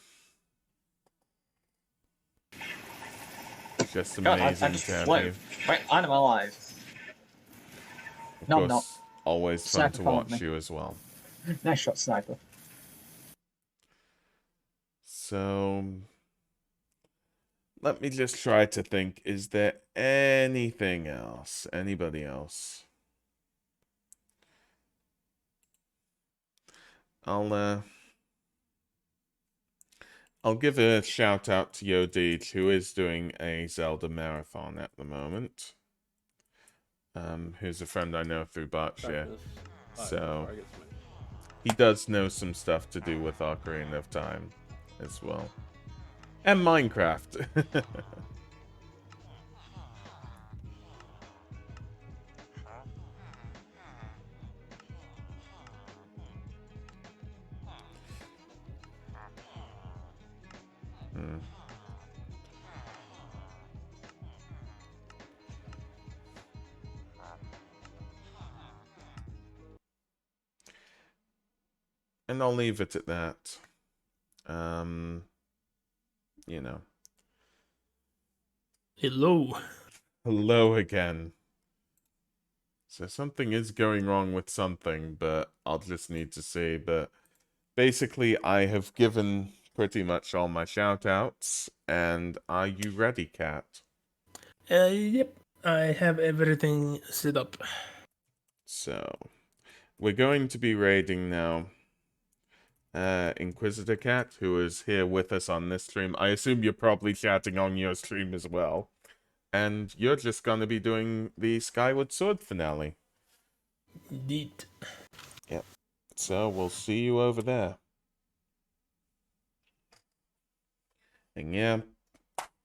Just God, I amazing just to have flew you. right onto my life. Of No, I'm course, always fun Sniper to followed watch me. you as well. Nice shot, sniper. So, let me just try to think. Is there anything else? Anybody else? I'll give a shout out to Yodij, who is doing a Zelda marathon at the moment. Who's a friend I know through Berkshire. So he does know some stuff to do with Ocarina of Time as well. And Minecraft. And I'll leave it at that. You know. Hello. Hello again. So something is going wrong with something, but I'll just need to see. But basically, I have given pretty much all my shout-outs. And are you ready, Kat? Yep. I have everything set up. So, we're going to be raiding now Inquisidorcat, who is here with us on this stream. I assume you're probably chatting on your stream as well. And you're just going to be doing the Skyward Sword finale. Indeed. Yep. So, we'll see you over there. And yeah,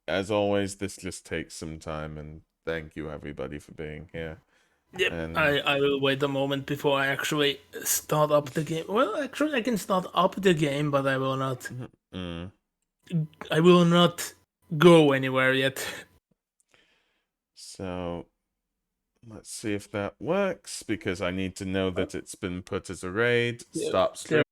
as always, this just takes some time, and thank you everybody for being here. Yep, And I will wait a moment before I actually start up the game. Well, actually, I can start up the game, but I will not. I will not go anywhere yet. So, let's see if that works, because I need to know that it's been put as a raid. Stop stream.